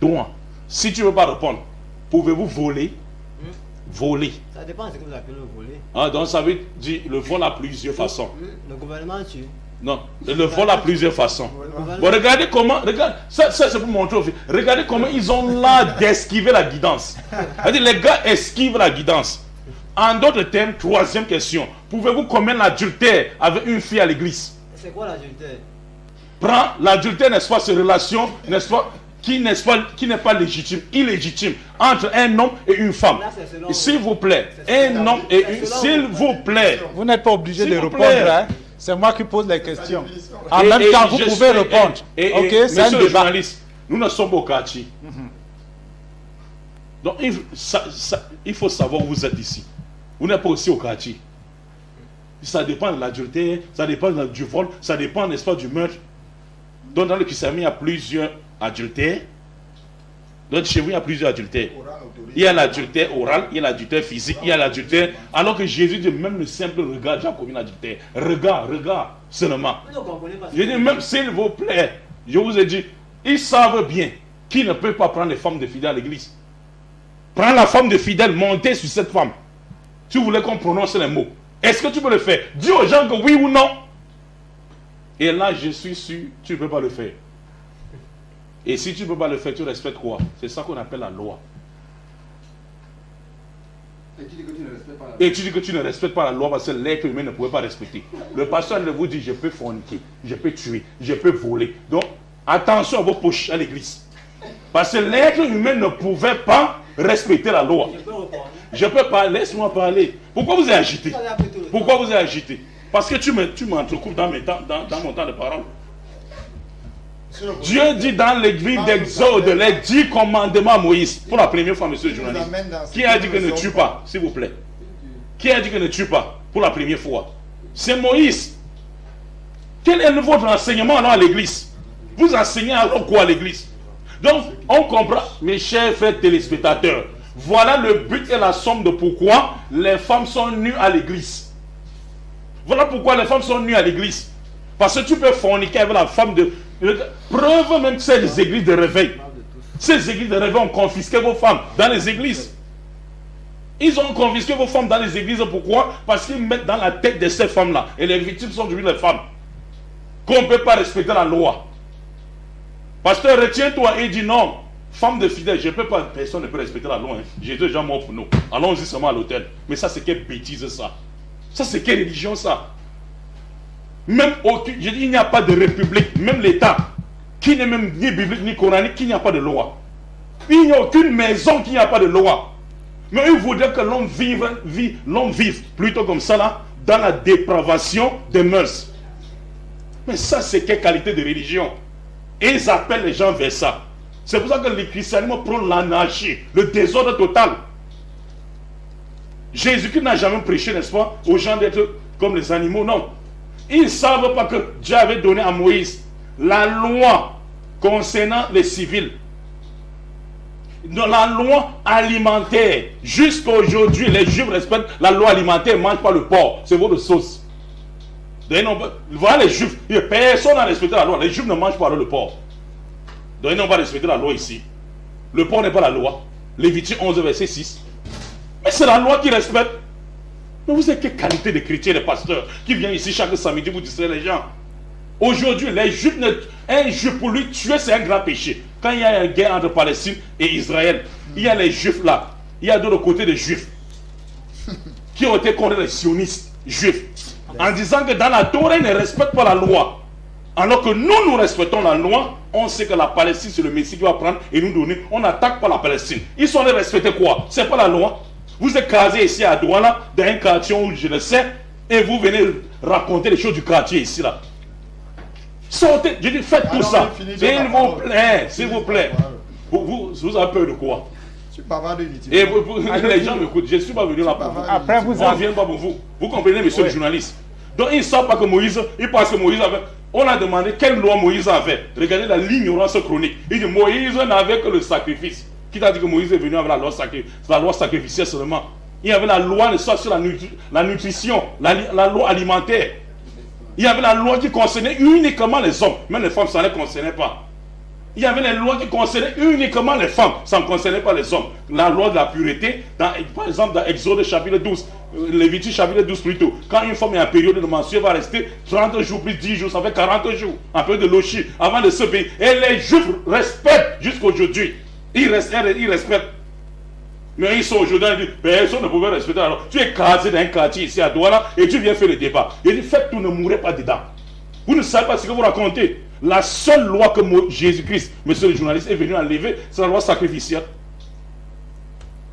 toi, si tu ne veux pas répondre, pouvez-vous voler? Voler. Ça dépend de ce que vous appelez le voler. Donc ça veut dire le vol à plusieurs façons. Le gouvernement tue. Non, le vol à plusieurs façons. Bon, regardez comment, ça c'est pour montrer. Regardez comment ils ont l'art d'esquiver la guidance. C'est-à-dire, les gars esquivent la guidance. En d'autres termes, troisième question. Pouvez-vous commettre l'adultère avec une fille à l'église? C'est quoi l'adultère? Prends l'adultère, n'est-ce pas, ces relations, n'est-ce pas, qui n'est pas légitime, illégitime, entre un homme et une femme. S'il vous plaît, un homme et une... S'il vous plaît. Vous n'êtes pas obligé de répondre, hein? C'est moi qui pose les questions. En Et même temps, vous pouvez répondre. Ok, c'est un monsieur le débat. journaliste, nous ne sommes pas au quartier. Donc, il faut savoir où vous êtes ici. Vous n'êtes pas aussi au quartier. Ça dépend de l'adultère, ça dépend du vol, ça dépend, n'est-ce pas, du meurtre. Donc, dans le christianisme, il y a plusieurs adultères. Donc, chez vous, il y a plusieurs adultères. Il y a l'adultère oral, il y a l'adultère physique, il y a l'adultère. Alors que Jésus dit, même le simple regard, j'ai commis l'adultère. Regarde seulement. Je dis, même s'il vous plaît, je vous ai dit, ils savent bien qu'ils ne peuvent pas prendre les femmes de fidèles à l'église. Prends la femme de fidèle, montez sur cette femme. Si vous voulez qu'on prononce les mots, est-ce que tu peux le faire? Dis aux gens que oui ou non. Et là, je suis sûr, tu ne peux pas le faire. Et si tu ne peux pas le faire, tu respectes quoi? C'est ça qu'on appelle la loi. Et tu dis que tu ne respectes pas la loi parce que l'être humain ne pouvait pas respecter. Le pasteur ne vous dit je peux forniquer, je peux tuer, je peux voler. Donc attention à vos poches à l'église. Parce que l'être humain ne pouvait pas respecter la loi. Je peux pas, laisse-moi parler. Pourquoi vous êtes agité? Pourquoi vous êtes agité? Parce que tu m'entrecoupes dans mon temps de parole. Dieu dit dans l'église d'Exode les 10 commandements à Moïse. Pour la première fois, monsieur le journaliste. Qui a dit que ne tue pas, s'il vous plaît? Qui a dit que ne tue pas pour la première fois? C'est Moïse. Quel est votre enseignement alors à l'église? Vous enseignez alors quoi à l'église? Donc, on comprend, mes chers frères téléspectateurs, voilà le but et la somme de pourquoi les femmes sont nues à l'église. Voilà pourquoi les femmes sont nues à l'église. Parce que tu peux forniquer avec la femme de... Preuve même que c'est les églises de réveil. Ces églises de réveil ont confisqué vos femmes dans les églises. Ils ont confisqué vos femmes dans les églises. Pourquoi? Parce qu'ils mettent dans la tête de ces femmes-là. Et les victimes sont devenues les femmes. Qu'on ne peut pas respecter la loi. Pasteur, retiens-toi et dis non. Femme de fidèle, je ne peux pas, personne ne peut respecter la loi. Hein. Jésus est déjà mort pour nous. Allons-y seulement à l'hôtel. Mais ça, c'est quelle bêtise ça? Ça, c'est quelle religion ça? Même aucune, je dis, il n'y a pas de république, même l'État, qui n'est même ni biblique ni coranique, qui n'y a pas de loi. Il n'y a aucune maison qui n'y a pas de loi. Mais il voudrait que l'homme vive plutôt comme ça là, dans la dépravation des mœurs. Mais ça, c'est quelle qualité de religion? Et ils appellent les gens vers ça. C'est pour ça que le christianisme prône l'anarchie, le désordre total. Jésus-Christ n'a jamais prêché, n'est-ce pas, aux gens d'être comme les animaux, non. Ils ne savent pas que Dieu avait donné à Moïse la loi concernant les civils. La loi alimentaire. Jusqu'à aujourd'hui, les Juifs respectent la loi alimentaire, ils ne mangent pas le porc. C'est votre sauce. Voilà les Juifs. Personne n'a respecté la loi. Les Juifs ne mangent pas le porc. Donc ils n'ont pas respecté la loi ici. Le porc n'est pas la loi. Lévitique 11, verset 6. Mais c'est la loi qui respecte. Mais vous êtes quelle qualité de chrétien, de pasteur, qui vient ici chaque samedi vous distraire les gens. Aujourd'hui, les Juifs, un Juif pour lui tuer, c'est un grand péché. Quand il y a une guerre entre Palestine et Israël, il y a les Juifs là. Il y a de l'autre côté des Juifs qui ont été contre les sionistes juifs. En disant que dans la Torah, ils ne respectent pas la loi. Alors que nous respectons la loi, on sait que la Palestine, c'est le Messie qui va prendre et nous donner. On n'attaque pas la Palestine. Ils sont allés respecter quoi? C'est pas la loi. Vous êtes casé ici à Douala, dans un quartier où je le sais, et vous venez raconter les choses du quartier ici là. Sortez, je dis faites tout ça. S'il vous plaît, s'il vous plaît. Vous avez peur de quoi? Tu parles de et les gens m'écoutent, je ne suis pas venu là pour vous. Après, on ne vient pas pour vous. Vous comprenez, monsieur le journaliste? Donc ils ne savent pas que Moïse, ils pensent que Moïse avait... On a demandé quelle loi Moïse avait. Regardez l'ignorance chronique. Il dit Moïse n'avait que le sacrifice. Qui t'a dit que Moïse est venu avec la loi sacrificielle seulement? Il y avait la loi sur la nutrition, la loi alimentaire. Il y avait la loi qui concernait uniquement les hommes. Même les femmes, ça ne les concernait pas. Il y avait les lois qui concernaient uniquement les femmes. Ça ne concernait pas les hommes. La loi de la pureté, par exemple dans Exode chapitre 12, Lévitique chapitre 12 plutôt. Quand une femme est en période de menstruation, elle va rester 30 jours plus 10 jours, ça fait 40 jours. En période de lochi, avant de se payer. Et les Juifs respectent jusqu'à aujourd'hui. Ils respectent. Mais ils sont aujourd'hui, ils disent, personne ne pouvait respecter. Alors, tu es casé dans un quartier ici à Douala et tu viens faire le débat. Il dit, faites tout, ne mourrez pas dedans. Vous ne savez pas ce que vous racontez. La seule loi que Jésus-Christ, monsieur le journaliste, est venu enlever, c'est la loi sacrificielle.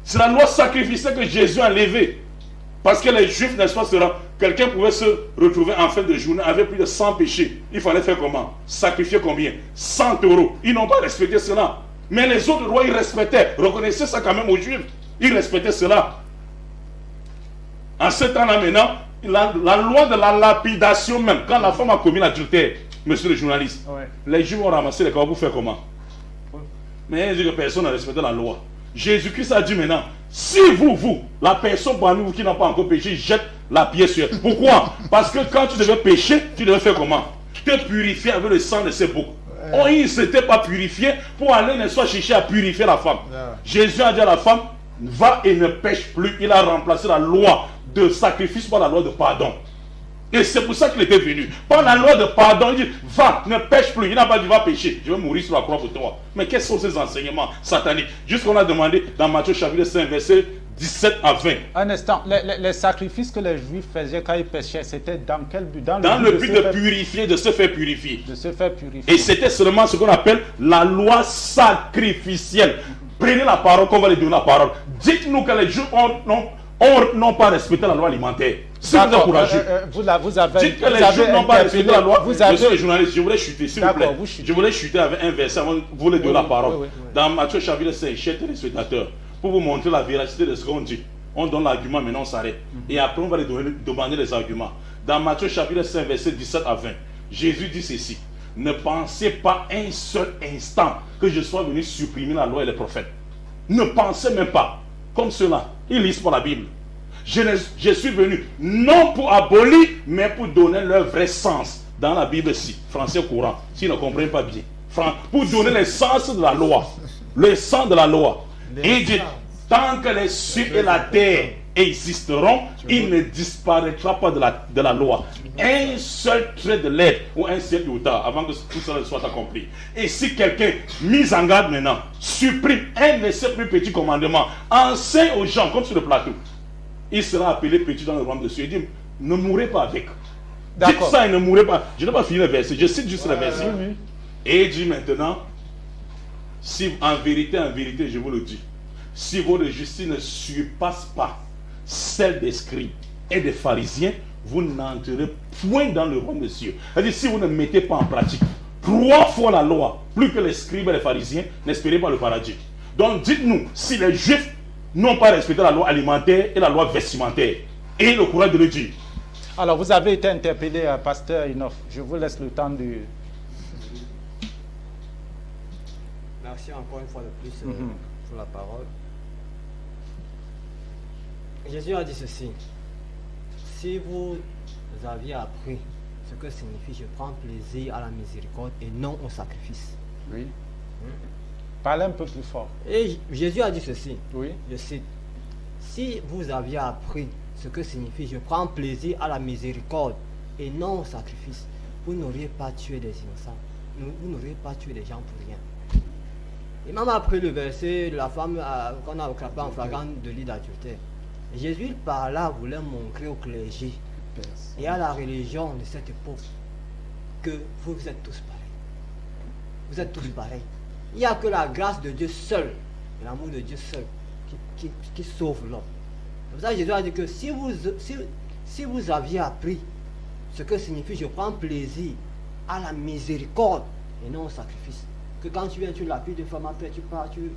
C'est la loi sacrificielle que Jésus a enlevée. Parce que les Juifs, n'est-ce pas, quelqu'un pouvait se retrouver en fin de journée avec plus de 100 péchés. Il fallait faire comment? Sacrifier combien? 100 €. Ils n'ont pas respecté cela. Mais les autres rois, ils respectaient. Reconnaissez ça quand même aux Juifs. Ils respectaient cela. En ce temps-là maintenant, la loi de la lapidation même, quand la femme a commis l'adultère, monsieur le journaliste, les Juifs ont ramassé les corps pour faire comment? Mais il dit que personne n'a respecté la loi. Jésus-Christ a dit maintenant, si la personne parmi vous qui n'a pas encore péché, jette la pierre sur elle. Pourquoi? Parce que quand tu devais pécher, tu devais faire comment? Te purifier avec le sang de ses boucs. Oh, il ne s'était pas purifié pour aller ne soit chercher à purifier la femme. Jésus a dit à la femme, va et ne pêche plus. Il a remplacé la loi de sacrifice par la loi de pardon. Et c'est pour ça qu'il était venu. Par la loi de pardon, il dit, va, ne pêche plus. Il n'a pas dit, va pécher. Je vais mourir sur la croix pour toi. Mais quels sont ces enseignements sataniques? Jusqu'on a demandé dans Matthieu chapitre 5, verset 17 à 20. Un instant, les sacrifices que les Juifs faisaient quand ils péchaient, c'était dans quel but? Dans le but de purifier, de se faire purifier. De se faire purifier. Et c'était seulement ce qu'on appelle la loi sacrificielle. Prenez la parole, qu'on va les donner la parole. Dites-nous que les Juifs n'ont pas respecté la loi alimentaire. Si vous êtes courageux. Vous avez, dites que les Juifs n'ont pas respecté la loi. Vous avez... Monsieur le journaliste, je voulais chuter, s'il vous plaît. Je voulais chuter avec un verset avant de vous les donner la parole. Oui. Dans Matthieu chapitre 5, chers téléspectateurs, pour vous montrer la véracité de ce qu'on dit. On donne l'argument, maintenant on s'arrête. Et après, on va les demander les arguments. Dans Matthieu chapitre 5, verset 17 à 20, Jésus dit ceci. Ne pensez pas un seul instant que je sois venu supprimer la loi et les prophètes. Ne pensez même pas. Comme cela, ils lisent pas la Bible. Je suis venu non pour abolir, mais pour donner leur vrai sens. Dans la Bible-ci, français courant, s'ils ne comprennent pas bien. Pour donner le sens de la loi. Le sens de la loi. Et il dit, tant que les cieux et la terre existeront, il ne disparaîtra pas de la loi. Un seul trait de lettre ou un seul iota avant que tout cela soit accompli. Et si quelqu'un, mis en garde maintenant, supprime un de ces plus petits commandements, enseigne aux gens, comme sur le plateau, il sera appelé petit dans le royaume de Dieu. Il dit, ne mourrez pas avec. Dites ça et ne mourrez pas. Je n'ai pas fini le verset, je cite juste le verset. Oui. Et il dit maintenant, si en vérité, je vous le dis, si votre justice ne surpasse pas celle des scribes et des pharisiens, vous n'entrerez point dans le royaume de Dieu. C'est-à-dire, si vous ne mettez pas en pratique 3 fois la loi, plus que les scribes et les pharisiens, n'espérez pas le paradis. Donc dites-nous, si les Juifs n'ont pas respecté la loi alimentaire et la loi vestimentaire, et le courage de le dire. Alors, vous avez été interpellé, pasteur Inof. Je vous laisse le temps de... Merci encore une fois de plus pour la parole. Jésus a dit ceci. Si vous aviez appris ce que signifie je prends plaisir à la miséricorde et non au sacrifice. Oui. Parlez un peu plus fort. Et Jésus a dit ceci. Oui. Je cite. Si vous aviez appris ce que signifie je prends plaisir à la miséricorde et non au sacrifice, vous n'auriez pas tué des innocents. Vous n'auriez pas tué des gens pour rien. Il m'a appris le verset de la femme qu'on a attrapée en flagrant de lit d'adultère. Jésus par là voulait montrer au clergé et à la religion de cette époque que vous êtes tous pareils. Vous êtes tous pareils. Il n'y a que la grâce de Dieu seul, et l'amour de Dieu seul, qui sauve l'homme. C'est pour ça que Jésus a dit que si vous aviez appris ce que signifie je prends plaisir à la miséricorde et non au sacrifice, que quand tu viens, tu lappides une femme, après tu pars, tu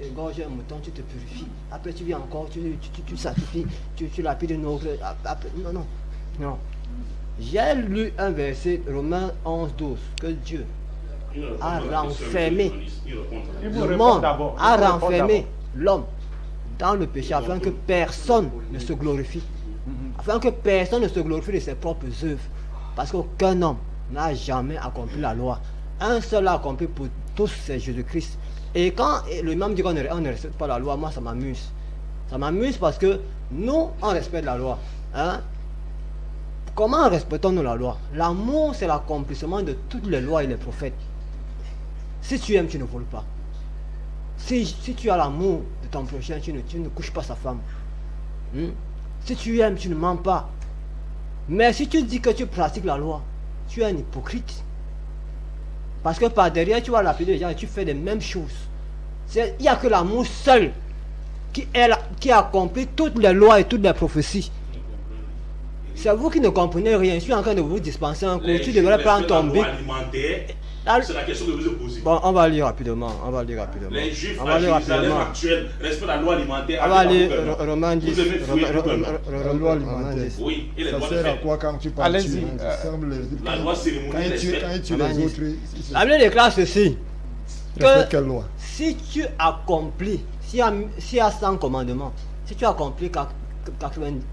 égorges un mouton, tu te purifies. Après tu viens encore, tu sacrifies, tu lapides une autre. Non. J'ai lu un verset, Romains 11, 12, que Dieu a renfermé le monde, a renfermé l'homme dans le péché afin que personne ne se glorifie. Afin que personne ne se glorifie de ses propres œuvres. Parce qu'aucun homme n'a jamais accompli la loi. Un seul a accompli pour tous, c'est Jésus-Christ. Et quand le même dit qu'on ne respecte pas la loi, moi ça m'amuse. Ça m'amuse parce que nous, on respecte la loi. Hein? Comment respectons-nous la loi? L'amour, c'est l'accomplissement de toutes les lois et les prophètes. Si tu aimes, tu ne voles pas. Si tu as l'amour de ton prochain, tu ne couches pas sa femme. Si tu aimes, tu ne mens pas. Mais si tu dis que tu pratiques la loi, tu es un hypocrite. Parce que par derrière, tu vas lapider les gens et tu fais les mêmes choses. Il n'y a que l'amour seul qui accomplit toutes les lois et toutes les prophéties. C'est vous qui ne comprenez rien. Je suis en train de vous dispenser un cours. Tu devrais prendre ton bic. C'est la question que vous posez. Bon, on va lire rapidement. Les Juifs actuels respectent la loi alimentaire. On va lire Romains 10. La loi alimentaire. Oui, et les ça lois sert à quoi quand tu parles? Allez-y. La loi cérémonielle. Quand tu les autres. La Bible déclare ceci. Quelle loi? Si tu accomplis, s'il y a 100 commandements, si tu accomplis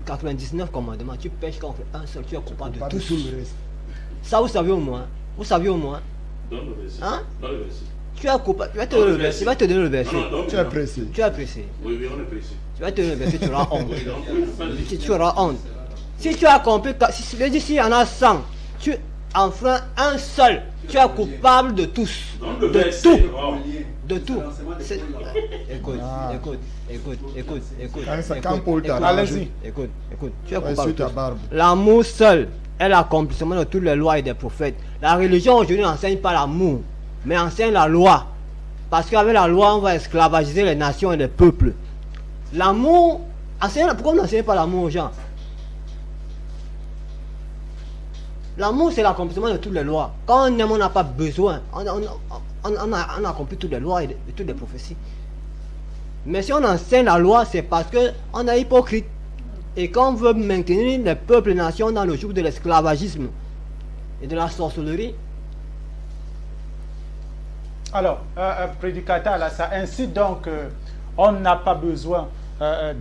99 commandements, tu pêches contre un seul, tu es coupable de tous. Ça, vous savez au moins. Vous savez au moins. Donne le verset. Hein? Donne le verset. Tu es coupable. Tu vas te donner le verset. Tu vas te donner le verset. Tu es pressé. Tu es pressé. Oui, on est pressé. Tu vas te donner le verset, tu auras honte. Tu auras honte. Si tu as accompli, s'il y en a 100, tu enfreint un seul, tu es coupable de tous. Dans le De verset, tout. wow. De tout. Écoute. Quand Paul t'a Allez-y. Écoute, tu es Ouais, coupable sur de ta tout. barbe. L'amour seul est l'accomplissement de toutes les lois et des prophètes. La religion aujourd'hui n'enseigne pas l'amour, mais enseigne la loi. Parce qu'avec la loi, on va esclavagiser les nations et les peuples. L'amour, pourquoi on n'enseigne pas l'amour aux gens? L'amour, c'est l'accomplissement de toutes les lois. Quand on aime, on n'a pas besoin. On a accompli toutes les lois et toutes les prophéties. Mais si on enseigne la loi, c'est parce qu'on est hypocrite. Et qu'on veut maintenir les peuples et les nations dans le joug de l'esclavagisme et de la sorcellerie. Alors, prédicateur, là, ça incite donc on n'a pas besoin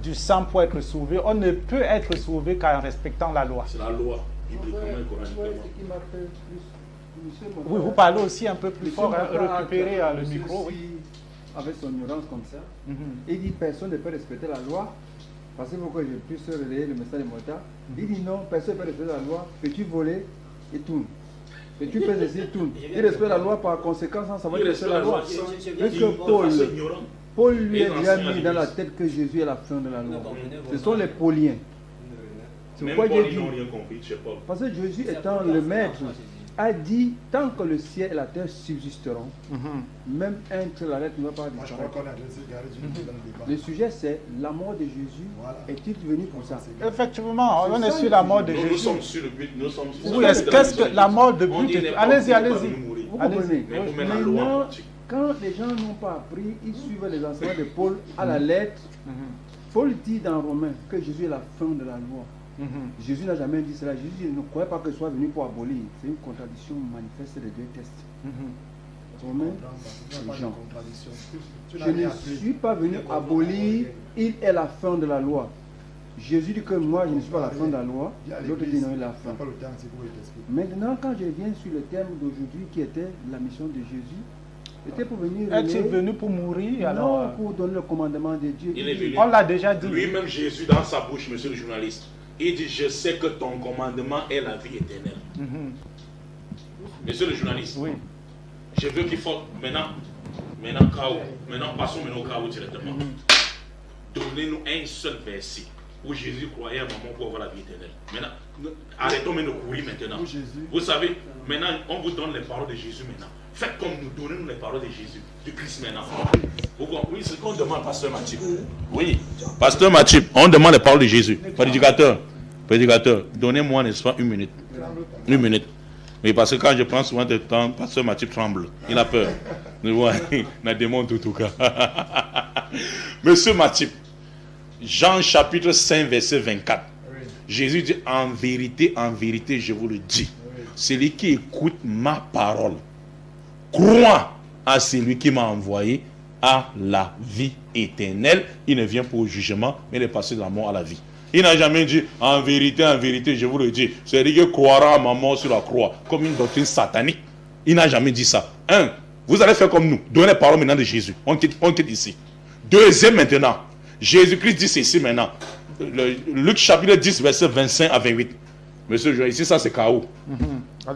du sang pour être sauvé. On ne peut être sauvé qu'en respectant la loi. C'est la loi, bibliquement et coraniquement. Oui, vous parlez aussi un peu plus fort, récupérer le micro. Oui. Avec son ignorance comme ça, il dit personne ne peut respecter la loi. Parce que pourquoi je puisse relayer le message de Mota, il dit non, personne ne peut respecter la loi. Peux-tu voler et tourne. Peux-tu faire ceci et tourne. Il respecte la loi par conséquent sans savoir respecter la loi. Parce que Paul lui a déjà mis dans la tête que Jésus est la fin de la loi. Ce sont les Pauliens. C'est Même pourquoi Paul, Dieu ils n'ont dit. rien compris, je sais pas. Parce que Jésus étant le maître, a dit tant que le ciel et la terre subsisteront, même un trait de la lettre ne va pas Moi, je crois disparaître. qu'on a adressé Gary Junior dans le débat. Le sujet c'est la mort de Jésus. Voilà. Est-il venu pour ça? Effectivement, on est ça, sur la mort de Nous Jésus. sommes sur le but, nous sommes sur Oui, qu'est-ce que la mort de On dit, but? n'est pas Allez-y, venu allez-y. pour mourir. Vous Allez-y. comprenez? Mais pour mettre la loi en Maintenant, pratique. quand les gens n'ont pas appris, ils suivent les enseignements de Paul à la lettre. Paul dit dans Romains que Jésus est la fin de la loi. Jésus n'a jamais dit cela. Jésus ne croyait pas qu'il soit venu pour abolir. C'est une contradiction manifeste des deux textes. Romains, Il n'y a pas de Jean. contradiction. Tu Je n'as rien ne appris. suis pas venu abolir, il est la fin de la loi. Jésus dit que moi je ne suis pas la fin de la loi, Viens à l'autre dit l'église. non, il est la Il n'y fin. a pas le temps, c'est pour t'expliquer. Maintenant, quand je viens sur le thème d'aujourd'hui qui était la mission de Jésus, c'était pour venir Es-tu relayer- venu pour mourir? Alors, non, pour donner le commandement de Dieu. Il est venu. on l'a déjà dit. Lui-même, Jésus, dans sa bouche, monsieur le journaliste, il dit, je sais que ton commandement est la vie éternelle. Monsieur le journaliste, Oui. je veux qu'il faut maintenant chaos. Maintenant, passons maintenant au chaos directement. Donnez-nous un seul verset où Jésus croyait à maman pour avoir la vie éternelle. Maintenant, arrêtons maintenant de courir maintenant. Où Jésus- Vous savez, maintenant, on vous donne les paroles de Jésus maintenant. Faites comme nous, donnez-nous les paroles de Jésus, du Christ maintenant. Pourquoi? Oui, c'est ce qu'on demande, Pasteur Mathieu. Oui, Pasteur Mathieu, on demande les paroles de Jésus. Prédicateur, donnez-moi, n'est-ce pas, une minute. Une minute. Oui, parce que quand je prends souvent de temps, Pasteur Mathieu tremble. Il a peur. Il a des démons tout cas. Monsieur Mathieu, Jean chapitre 5, verset 24. Oui. Jésus dit, en vérité, je vous le dis, celui qui écoute ma parole, croit à celui qui m'a envoyé, a la vie éternelle. Il ne vient pas au jugement, mais il est passé de la mort à la vie. Il n'a jamais dit, en vérité, je vous le dis, celui qui croira à ma mort sur la croix, comme une doctrine satanique. Il n'a jamais dit ça. Vous allez faire comme nous, donnez la parole maintenant de Jésus. On quitte ici. Deuxième maintenant, Jésus-Christ dit ceci maintenant. Luc chapitre 10, verset 25 à 28. Monsieur, ici, ça c'est chaos.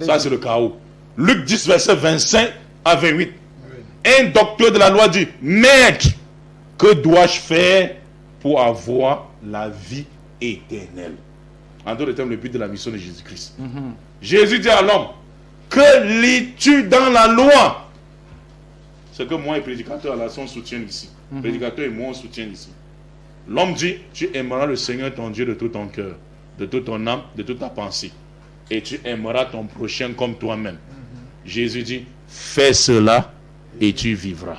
Ça c'est le chaos. Luc 10, verset 25 à 28. Un docteur de la loi dit, Maître, que dois-je faire pour avoir la vie éternelle? En d'autres termes, le but de la mission de Jésus-Christ. Jésus dit à l'homme, que lis-tu dans la loi? C'est que moi et le prédicateur, là, on soutient ici. Le prédicateur et moi, on soutient ici. L'homme dit, tu aimeras le Seigneur ton Dieu de tout ton cœur, de toute ton âme, de toute ta pensée. Et tu aimeras ton prochain comme toi-même. Jésus dit, fais cela et tu vivras.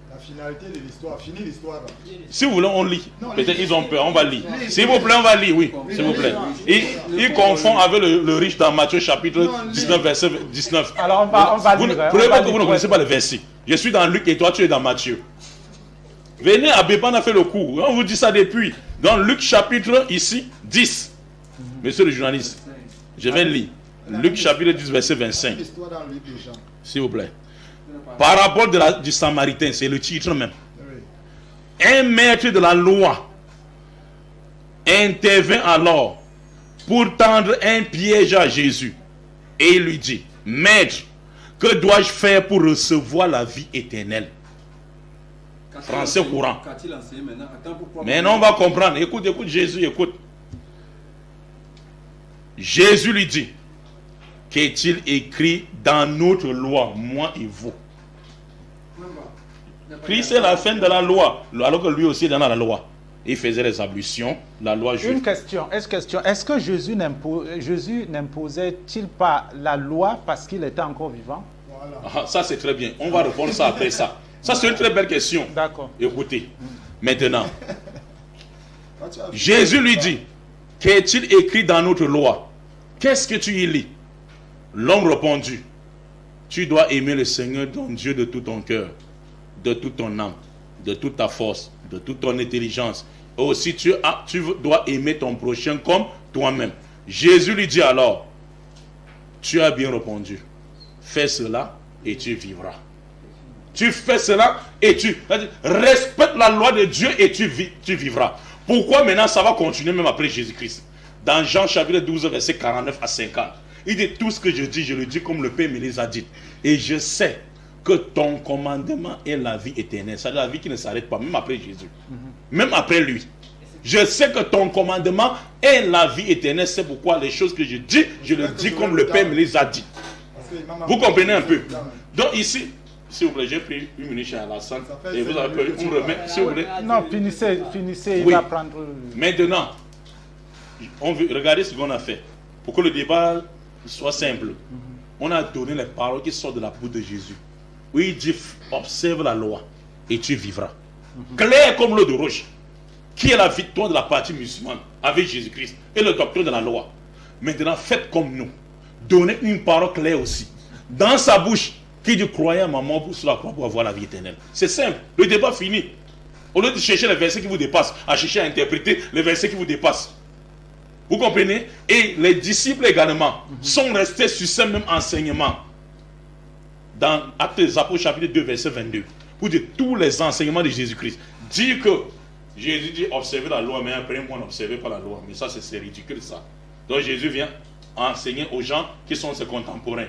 La finalité de l'histoire, fini l'histoire. Si vous voulez, on lit. Non, Peut-être lis. ils ont peur, on va lire. Lis. S'il vous plaît, on va lire, oui. S'il vous plaît. Il confond avec le riche dans Matthieu chapitre 19, verset 19. Alors, on va Vous, lire. prenez On va pas que vous lire. ne connaissez pas les versets. Je suis dans Luc et toi, tu es dans Matthieu. Venez à Béban, on a fait le cours. On vous dit ça depuis. Dans Luc chapitre, ici, 10. Monsieur le journaliste, je vais lire. Luc chapitre 10, verset 25. L'histoire dans le livre des gens. S'il vous plaît. Parabole du Samaritain, c'est le titre même. Oui. Un maître de la loi intervint alors pour tendre un piège à Jésus. Et il lui dit, Maître, que dois-je faire pour recevoir la vie éternelle? Français courant. Mais non, on va comprendre. Écoute, Jésus, écoute. Jésus lui dit, qu'est-il écrit dans notre loi, moi et vous? Christ est la fin de la loi, alors que lui aussi est dans la loi. Il faisait les ablutions, la loi juive. Une question. Est-ce que Jésus n'imposait-il pas la loi parce qu'il était encore vivant? Ah, ça c'est très bien. On va répondre ça après ça. Ça c'est une très belle question. D'accord. Écoutez, maintenant, Jésus lui dit, qu'est-il écrit dans notre loi? Qu'est-ce que tu y lis? L'homme répondit, tu dois aimer le Seigneur ton Dieu de tout ton cœur, de toute ton âme, de toute ta force, de toute ton intelligence. Et aussi tu dois aimer ton prochain comme toi-même. Jésus lui dit alors, tu as bien répondu. Fais cela et tu vivras. Tu fais cela et tu respectes la loi de Dieu et tu vivras. Pourquoi maintenant ça va continuer même après Jésus-Christ? Dans Jean chapitre 12, verset 49 à 50. Il dit, tout ce que je dis, je le dis comme le Père me les a dit. Et je sais que ton commandement est la vie éternelle. C'est la vie qui ne s'arrête pas, même après Jésus. Même après lui. Je sais que ton commandement est la vie éternelle. C'est pourquoi les choses que je dis, je le dis comme le Père me les a dit. Vous comprenez un peu? Donc ici, s'il vous plaît, j'ai pris une minute chez Alassane. Et vous avez pris, on remet, s'il vous plaît. Non, finissez, il Oui. va prendre... Maintenant, regardez ce qu'on a fait. Pour que le débat soit simple. On a donné les paroles qui sortent de la bouche de Jésus. Où il dit, observe la loi et tu vivras. Clair comme l'eau de roche. Qui est la victoire de la partie musulmane avec Jésus-Christ et le docteur de la loi. Maintenant, faites comme nous. Donnez une parole claire aussi. Dans sa bouche, qui dit croyez à ma mort pour sur la croix pour avoir la vie éternelle. C'est simple. Le débat fini. Au lieu de chercher les versets qui vous dépassent, à chercher à interpréter les versets qui vous dépassent. Vous comprenez? Et les disciples également sont restés sur ce même enseignement. Dans Actes des Apôtres chapitre 2 verset 22. Pour dire tous les enseignements de Jésus-Christ. Dire que Jésus dit observez la loi, mais après moi n'observez pas la loi. Mais ça c'est ridicule ça. Donc Jésus vient enseigner aux gens qui sont ses contemporains.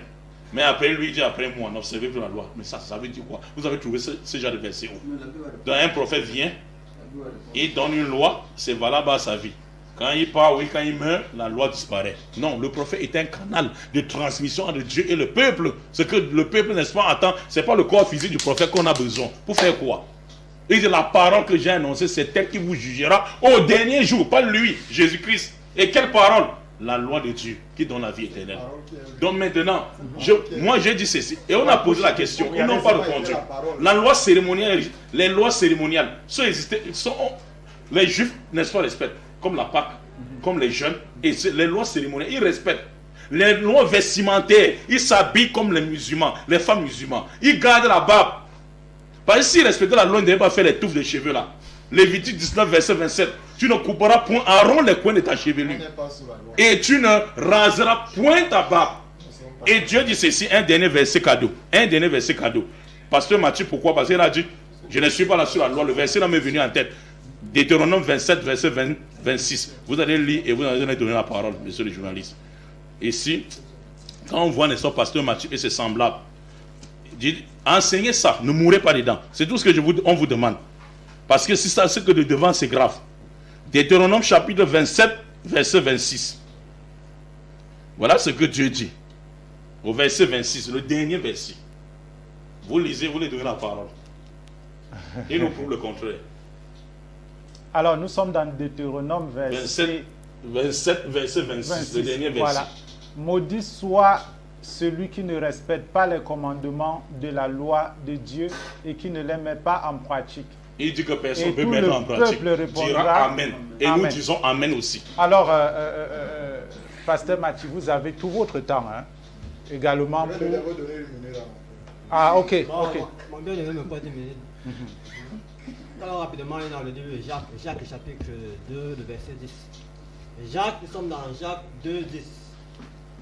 Mais après lui il dit après moi n'observez plus la loi. Mais ça veut dire quoi? Vous avez trouvé ce genre de verset où? Donc un prophète vient, il donne une loi, c'est valable à sa vie. Quand il part, oui, quand il meurt, la loi disparaît. Non, le prophète est un canal de transmission entre Dieu et le peuple. Ce que le peuple, n'est-ce pas, attend, ce n'est pas le corps physique du prophète qu'on a besoin. Pour faire quoi? Il dit la parole que j'ai annoncée, c'est elle qui vous jugera au dernier jour, pas lui, Jésus-Christ. Et quelle parole? La loi de Dieu qui donne la vie éternelle. Donc maintenant, moi j'ai dit ceci. Et on a posé la question, ils n'ont pas répondu. La loi cérémoniale, les lois cérémoniales, les Juifs, n'est-ce pas, respectent. Comme la Pâque, comme les jeunes, et les lois cérémoniales, ils respectent. Les lois vestimentaires, ils s'habillent comme les musulmans, les femmes musulmanes. Ils gardent la barbe. Parce que s'ils respectaient la loi, ils ne devaient pas faire les touffes de cheveux là. Lévitique 19, verset 27. Tu ne couperas point en rond les coins de ta chevelure. Et tu ne raseras point ta barbe. Et Dieu dit ceci, un dernier verset cadeau. Un dernier verset cadeau. Pasteur Matthieu, pourquoi? Parce qu'il a dit, je ne suis pas là sur la loi. Le verset là m'est venu en tête. Deutéronome 27, verset 26. Vous allez lire et vous allez donner la parole, monsieur le journaliste. Ici, quand on voit, n'est-ce pas, pasteur Matthieu et ses semblables, dit, enseignez ça, ne mourrez pas dedans. C'est tout ce que on vous demande. Parce que si ça, c'est que de devant, c'est grave. Deutéronome chapitre 27, verset 26. Voilà ce que Dieu dit. Au verset 26, le dernier verset. Vous lisez, vous lui donnez la parole. Et nous prouvons le contraire. Alors, nous sommes dans Deutéronome 27, verset 26, le dernier verset. Voilà. Maudit soit celui qui ne respecte pas les commandements de la loi de Dieu et qui ne les met pas en pratique. Il dit que personne ne peut mettre en pratique. Dira Amen. Et amen. Nous disons Amen aussi. Alors, pasteur Matthieu, vous avez tout votre temps, hein, également pour... Ah, ok, ok. Mon Dieu ne veut pas 10 minutes. Alors rapidement, il est dans le livre de Jacques chapitre 2, le verset 10. Jacques, nous sommes dans Jacques 2, 10.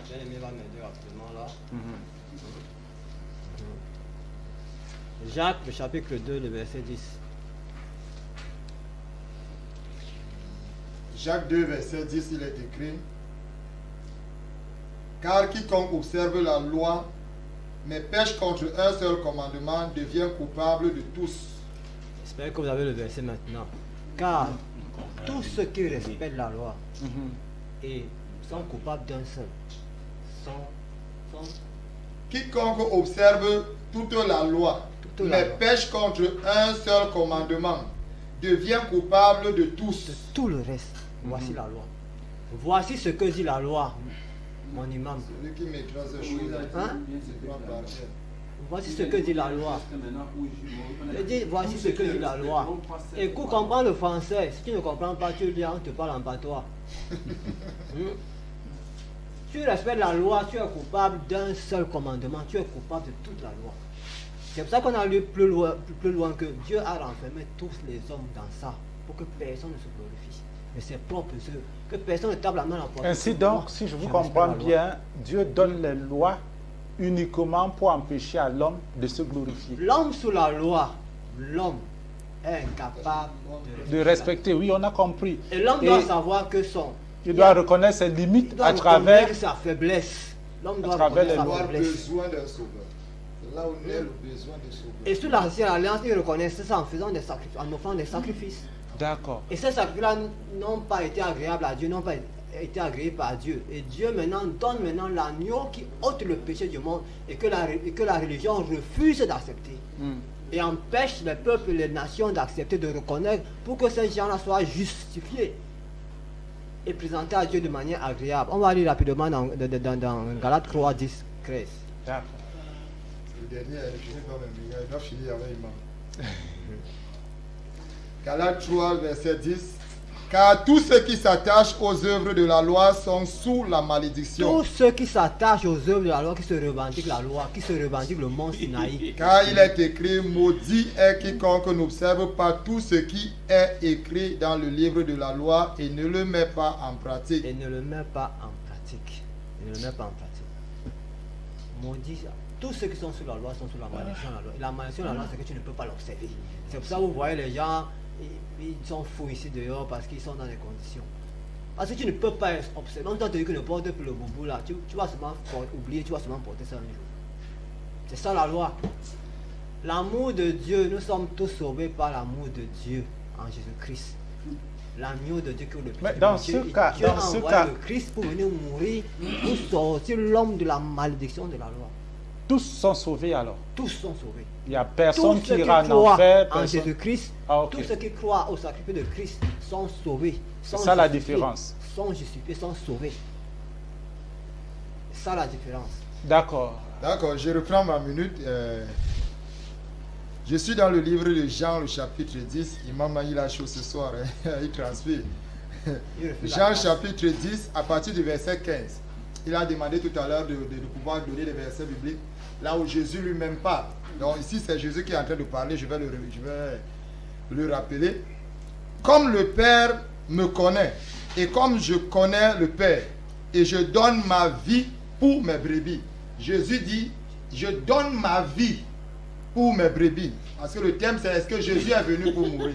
Bien-aimé va m'aider rapidement là. Jacques, le chapitre 2, le verset 10. Jacques 2, verset 10, il est écrit: Car quiconque observe la loi, mais pêche contre un seul commandement, devient coupable de tous. J'espère que vous avez le verset maintenant. Car tous ceux qui respectent la loi et sont coupables d'un seul sont Quiconque observe toute la loi, Toute la mais loi. pêche contre un seul commandement, devient coupable de tous. de tout le reste. Voici la loi. Voici ce que dit la loi, mon imam. Celui qui mettra ces choses, Hein? se prend par terre. Voici ce que dit la loi. Je dis, voici ce que dit la loi. Écoute, comprends le français. Si tu ne comprends pas, tu lis, on te parle en patois. Tu respectes la loi, tu es coupable d'un seul commandement, tu es coupable de toute la loi. C'est pour ça qu'on a lu plus loin que Dieu a renfermé tous les hommes dans ça, pour que personne ne se glorifie. Mais c'est propre, que personne ne tape la main à la poitrine. Ainsi donc, si je vous comprends bien, Dieu donne les lois uniquement pour empêcher à l'homme de se glorifier. L'homme sous la loi, l'homme est incapable De respecter, oui, on a compris. Et l'homme doit savoir que il doit reconnaître ses limites il doit à travers reconnaître sa faiblesse. L'homme doit travers reconnaître les sa Avoir faiblesse. besoin d'un sauveur. C'est là où naît le besoin de sauveur. Et sous l'ancienne alliance, ils reconnaissent ça en faisant des sacrifices, en offrant des sacrifices. D'accord. Et ces sacrifices-là n'ont pas été agréables à Dieu, n'ont pas été agréés par Dieu. Et Dieu maintenant donne maintenant l'agneau qui ôte le péché du monde et que la religion refuse d'accepter. Et empêche les peuples et les nations d'accepter, de reconnaître pour que ces gens-là soient justifiés et présentés à Dieu de manière agréable. On va lire rapidement dans Galates 3, 10, 13. D'accord. Le dernier, il finit par même. Il doit finir avec Imam. Galates 3, verset 10. Car tous ceux qui s'attachent aux œuvres de la loi sont sous la malédiction. Tous ceux qui s'attachent aux œuvres de la loi, qui se revendiquent la loi, qui se revendiquent le mont Sinaï. Car il est écrit, maudit est quiconque n'observe pas tout ce qui est écrit dans le livre de la loi et ne le met pas en pratique. Et ne le met pas en pratique. Et ne le met pas en pratique. Maudit, tous ceux qui sont sous la loi sont sous la malédiction de la loi. Et la malédiction de la loi, c'est que tu ne peux pas l'observer. C'est pour ça que vous voyez les gens, ils sont fous ici dehors parce qu'ils sont dans des conditions. Parce que tu ne peux pas observer. On t'a dit que ne porte plus le boubou là. Tu vas seulement oublier, tu vas seulement porter ça un jour. C'est ça la loi. L'amour de Dieu, nous sommes tous sauvés par l'amour de Dieu en Jésus-Christ. L'agneau de Dieu que le péché. Mais dans de Dieu, ce cas, Dieu a dans ce envoyé cas, le Christ pour venir mourir, pour sortir l'homme de la malédiction de la loi. tous sont sauvés alors. Tous sont sauvés. Il n'y a personne Tous ceux qui qui ira en croient enfer. en personne- Jésus-Christ, Ah, ok. tous ceux qui croient au sacrifice de Christ sont sauvés. C'est sont ça la justifiés, différence. Sont justifiés, sont sauvés. C'est ça la différence. D'accord. D'accord, je reprends ma minute. Je suis dans le livre de Jean, le chapitre 10. Imam, il a chaud ce soir, hein. Il transpire. Il refuse la Jean grâce. chapitre 10, à partir du verset 15. Il a demandé tout à l'heure de pouvoir donner les versets bibliques, là où Jésus lui-même parle. Donc ici, c'est Jésus qui est en train de parler, je vais le rappeler. Comme le Père me connaît, et comme je connais le Père, et je donne ma vie pour mes brebis. Jésus dit, je donne ma vie pour mes brebis. Parce que le thème, c'est est-ce que Jésus est venu pour mourir.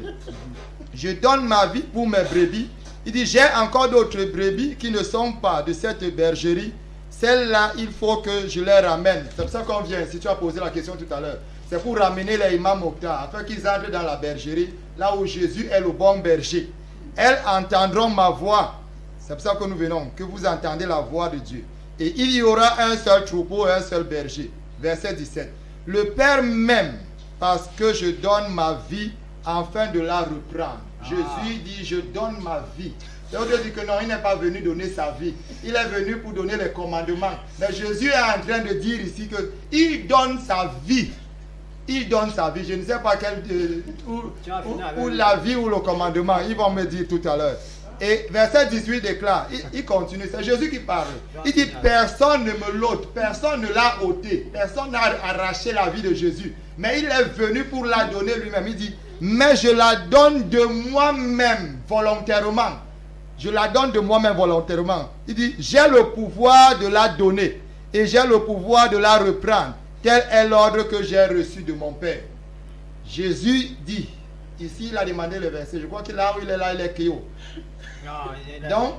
Je donne ma vie pour mes brebis. Il dit, j'ai encore d'autres brebis qui ne sont pas de cette bergerie. Celles-là, il faut que je les ramène. C'est pour ça qu'on vient, si tu as posé la question tout à l'heure. C'est pour ramener les imams Mokhtar, afin qu'ils entrent dans la bergerie, là où Jésus est le bon berger. Elles entendront ma voix. C'est pour ça que nous venons, que vous entendez la voix de Dieu. Et il y aura un seul troupeau, un seul berger. Verset 17. Le Père m'aime parce que je donne ma vie afin de la reprendre. Jésus dit, je donne ma vie. D'autres disent que non, il n'est pas venu donner sa vie. Il est venu pour donner les commandements. Mais Jésus est en train de dire ici qu'il donne sa vie. Il donne sa vie. Je ne sais pas quel, ou la vie ou le commandement. Ils vont me dire tout à l'heure. Et verset 18 déclare, il continue, c'est Jésus qui parle. Il dit, personne ne me l'ôte, personne ne l'a ôté, personne n'a arraché la vie de Jésus. Mais il est venu pour la donner lui-même. Il dit, mais je la donne de moi-même volontairement. Je la donne de moi-même volontairement. Il dit, j'ai le pouvoir de la donner et j'ai le pouvoir de la reprendre. Tel est l'ordre que j'ai reçu de mon Père. Jésus dit, Ici, il a demandé le verset. Je crois que là où il est là, il est Kéo. Donc,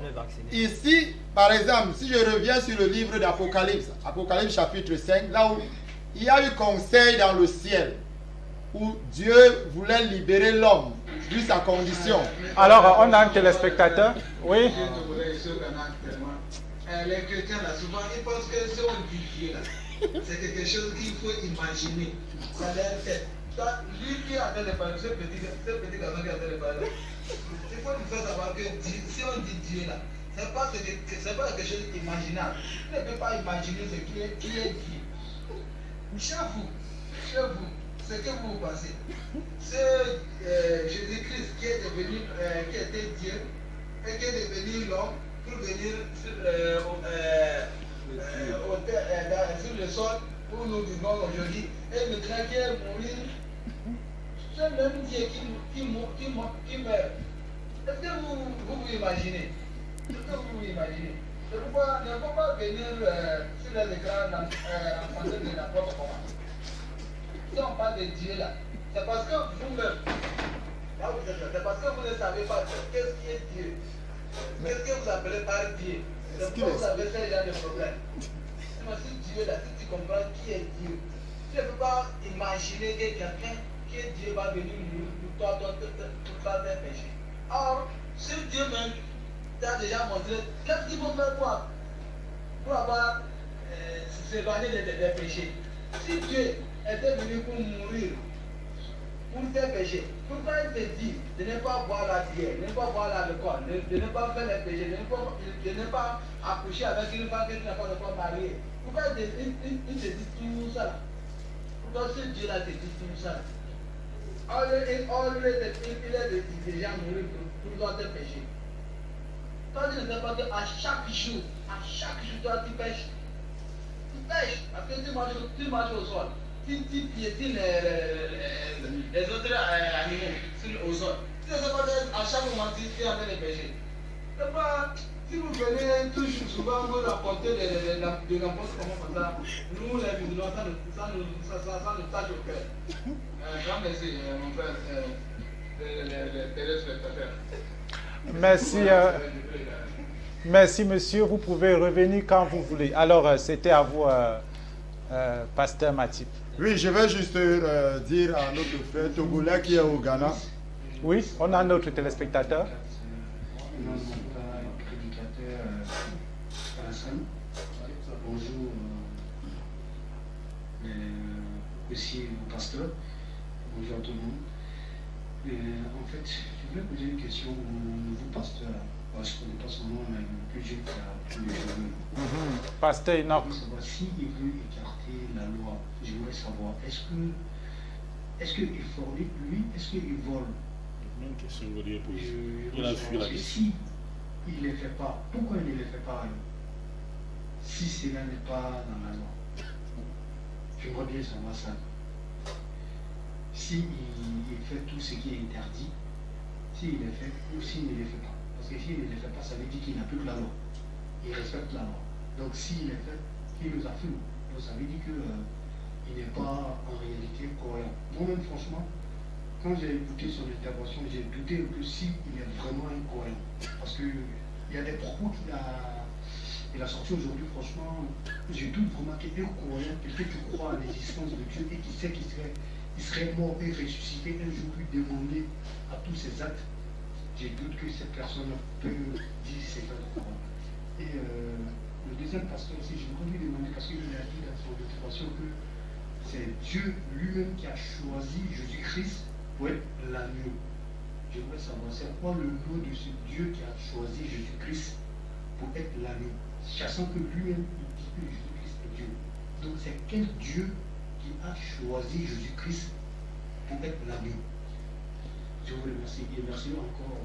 ici, par exemple, si je reviens sur le livre d'Apocalypse, Apocalypse chapitre 5, là où il y a eu conseil dans le ciel, où Dieu voulait libérer l'homme, vu sa condition. Alors, on a un téléspectateur. Oui. Les chrétiens, là, souvent, ils pensent que si on dit Dieu, là, c'est quelque chose qu'il faut imaginer. Ça leur tête. Lui qui est en train de parler, ce petit garçon qui est en train de parler, il faut lui faire savoir que si on dit Dieu, là, c'est pas quelque chose d'imaginable. Tu ne peux pas imaginer ce qui est Dieu. Chez vous, ce que vous pensez, c'est Jésus-Christ qui est devenu, qui était Dieu et qui est devenu l'homme pour venir sur le sol où nous vivons aujourd'hui et le train qui est mourir. C'est le même Dieu qui meurt. Est-ce que vous imaginez? Est-ce que vous imaginez? C'est pourquoi ne faut pas venir sur les écrans en français de n'importe comment. Si on parle de Dieu là, c'est parce que vous-même, là où vous êtes là, c'est parce que vous ne savez pas qu'est-ce qui est Dieu. Qu'est-ce que vous appelez par Dieu? C'est pourquoi vous avez ce genre de problème. Mais si Dieu là, si tu comprends qui est Dieu, tu ne peux pas imaginer que quelqu'un qui est Dieu va venir nous toi tes péchés. Or, si Dieu même t'a déjà montré, qu'est-ce qu'il faut faire pour avoir s'éloigner des péchés? Si Dieu était venu pour mourir, pour tes péchés, pourquoi il te dit de ne pas boire la bière, de ne pas boire l'alcool, de ne pas faire les péchés, de ne pas accoucher avec une femme que tu n'as pas mariée? Pourquoi il te dit tout ça? Pourquoi ce Dieu-là te dit tout ça? Il est déjà mort pour toi tes péchés. Toi, tu ne sais pas qu'à chaque jour, toi, tu pêches. Tu pêches, parce que tu marches au sol. Tu piétines les autres animaux au sol. Tu ne sais pas qu'à chaque moment, tu es en train de pêcher. C'est pas... Si vous venez toujours souvent vous apporter de n'importe comment comme ça, nous les musulmans, ça nous tâche au cœur. Grand merci, mon frère, les téléspectateurs. Merci, merci monsieur, vous pouvez revenir quand vous voulez. Alors, c'était à vous, pasteur Matip. Oui, je vais juste dire à notre frère Togolais qui est au Ghana. Oui, on a notre téléspectateur. Bonjour, aussi au pasteur, bonjour à tout le monde. En fait, je voulais poser une question au nouveau pasteur, parce qu'on n'est pas son nom, mais le plus jeune qui a tous les jours. Pasteur Enoch. Je voulais savoir s'il veut écarter la loi. Je voulais savoir, est-ce qu'il fornique lui, est-ce qu'il vole? Même question, je voulais poser. Il a fui la question. Si il ne les fait pas, pourquoi il ne les fait pas? Si cela n'est pas dans la loi, j'aimerais bien savoir ça. Si il fait tout ce qui est interdit, s'il les fait ou s'il ne les fait pas. Parce que s'il ne les fait pas, ça veut dire qu'il n'a plus que la loi. Il respecte la loi. Donc s'il les fait, il nous affirme. Donc ça veut dire qu'il n'est pas en réalité cohérent. Moi-même, franchement, quand j'ai écouté son intervention, j'ai douté un peu s'il est vraiment incohérent. Parce qu'il y a des propos qu'il a sortis aujourd'hui, franchement, j'ai doute vraiment qu'il est incohérent, quelqu'un qui croit à l'existence de Dieu et qui sait qu'il serait mort et ressuscité un jour, lui demander à tous ses actes. J'ai doute que cette personne peut dire ces paroles. Et le deuxième pasteur aussi, je voudrais lui demander, parce qu'il a dit dans son intervention que c'est Dieu lui-même qui a choisi Jésus-Christ pour être l'agneau. J'aimerais savoir, c'est quoi le nom de ce Dieu qui a choisi Jésus-Christ pour être l'agneau, sachant que lui-même il dit que Jésus-Christ est Dieu. Donc c'est quel Dieu qui a choisi Jésus-Christ pour être l'agneau? Je vous remercie et merci encore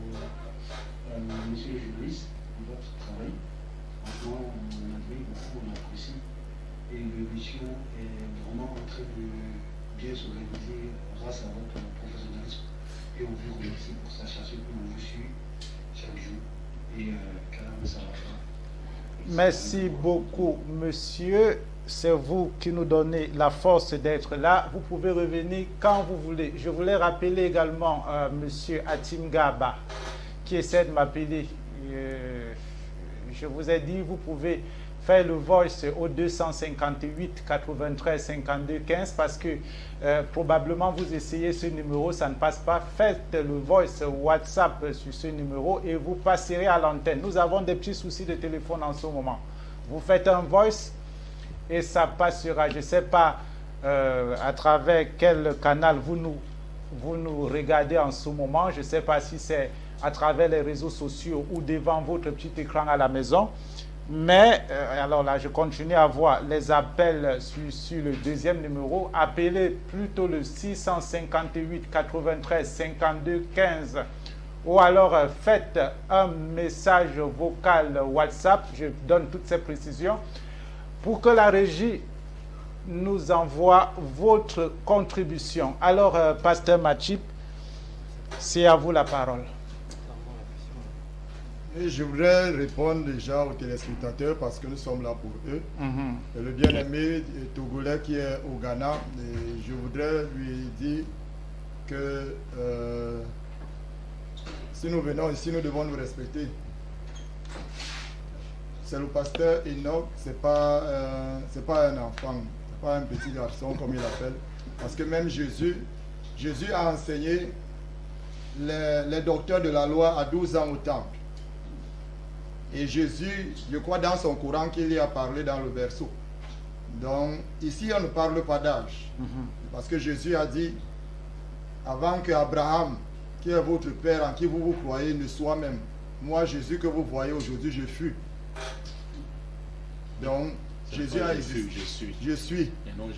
monsieur le journaliste pour votre travail. Franchement, on admire beaucoup, on apprécie. Et l'émission est vraiment en train de bien s'organiser grâce à votre professionnalisme. Et on vous remercie pour ça, sachez que l'on vous suit chaque jour. Et carrément, ça va faire. Merci beaucoup, monsieur. c'est vous qui nous donnez la force d'être là. Vous pouvez revenir quand vous voulez. Je voulais rappeler également Monsieur Atim Gaba, qui essaie de m'appeler. Je vous ai dit, vous pouvez faire le voice au 258 93 52 15 parce que probablement vous essayez ce numéro, ça ne passe pas. Faites le voice WhatsApp sur ce numéro et vous passerez à l'antenne. Nous avons des petits soucis de téléphone en ce moment. Vous faites un voice et ça passera. Je ne sais pas à travers quel canal vous nous regardez en ce moment. Je ne sais pas si c'est à travers les réseaux sociaux ou devant votre petit écran à la maison. Mais, alors là, je continue à voir les appels sur le deuxième numéro. Appelez plutôt le 658 93 52 15 ou alors faites un message vocal WhatsApp. Je donne toutes ces précisions pour que la régie nous envoie votre contribution. Alors, Pasteur Machip, c'est à vous la parole. Et je voudrais répondre déjà aux téléspectateurs parce que nous sommes là pour eux. Et le bien-aimé Togolais qui est au Ghana, et je voudrais lui dire que si nous venons ici, nous devons nous respecter. C'est le pasteur Enoch, c'est pas un enfant, c'est pas un petit garçon comme il l'appelle. Parce que même Jésus a enseigné les docteurs de la loi à 12 ans au temple. Et Jésus, je crois dans son Coran qu'il y a parlé dans le berceau. Donc ici on ne parle pas d'âge. Parce que Jésus a dit, avant que Abraham, qui est votre père en qui vous croyez, ne soit même, moi Jésus que vous voyez aujourd'hui, je fus. Donc Jésus a existé. Je suis.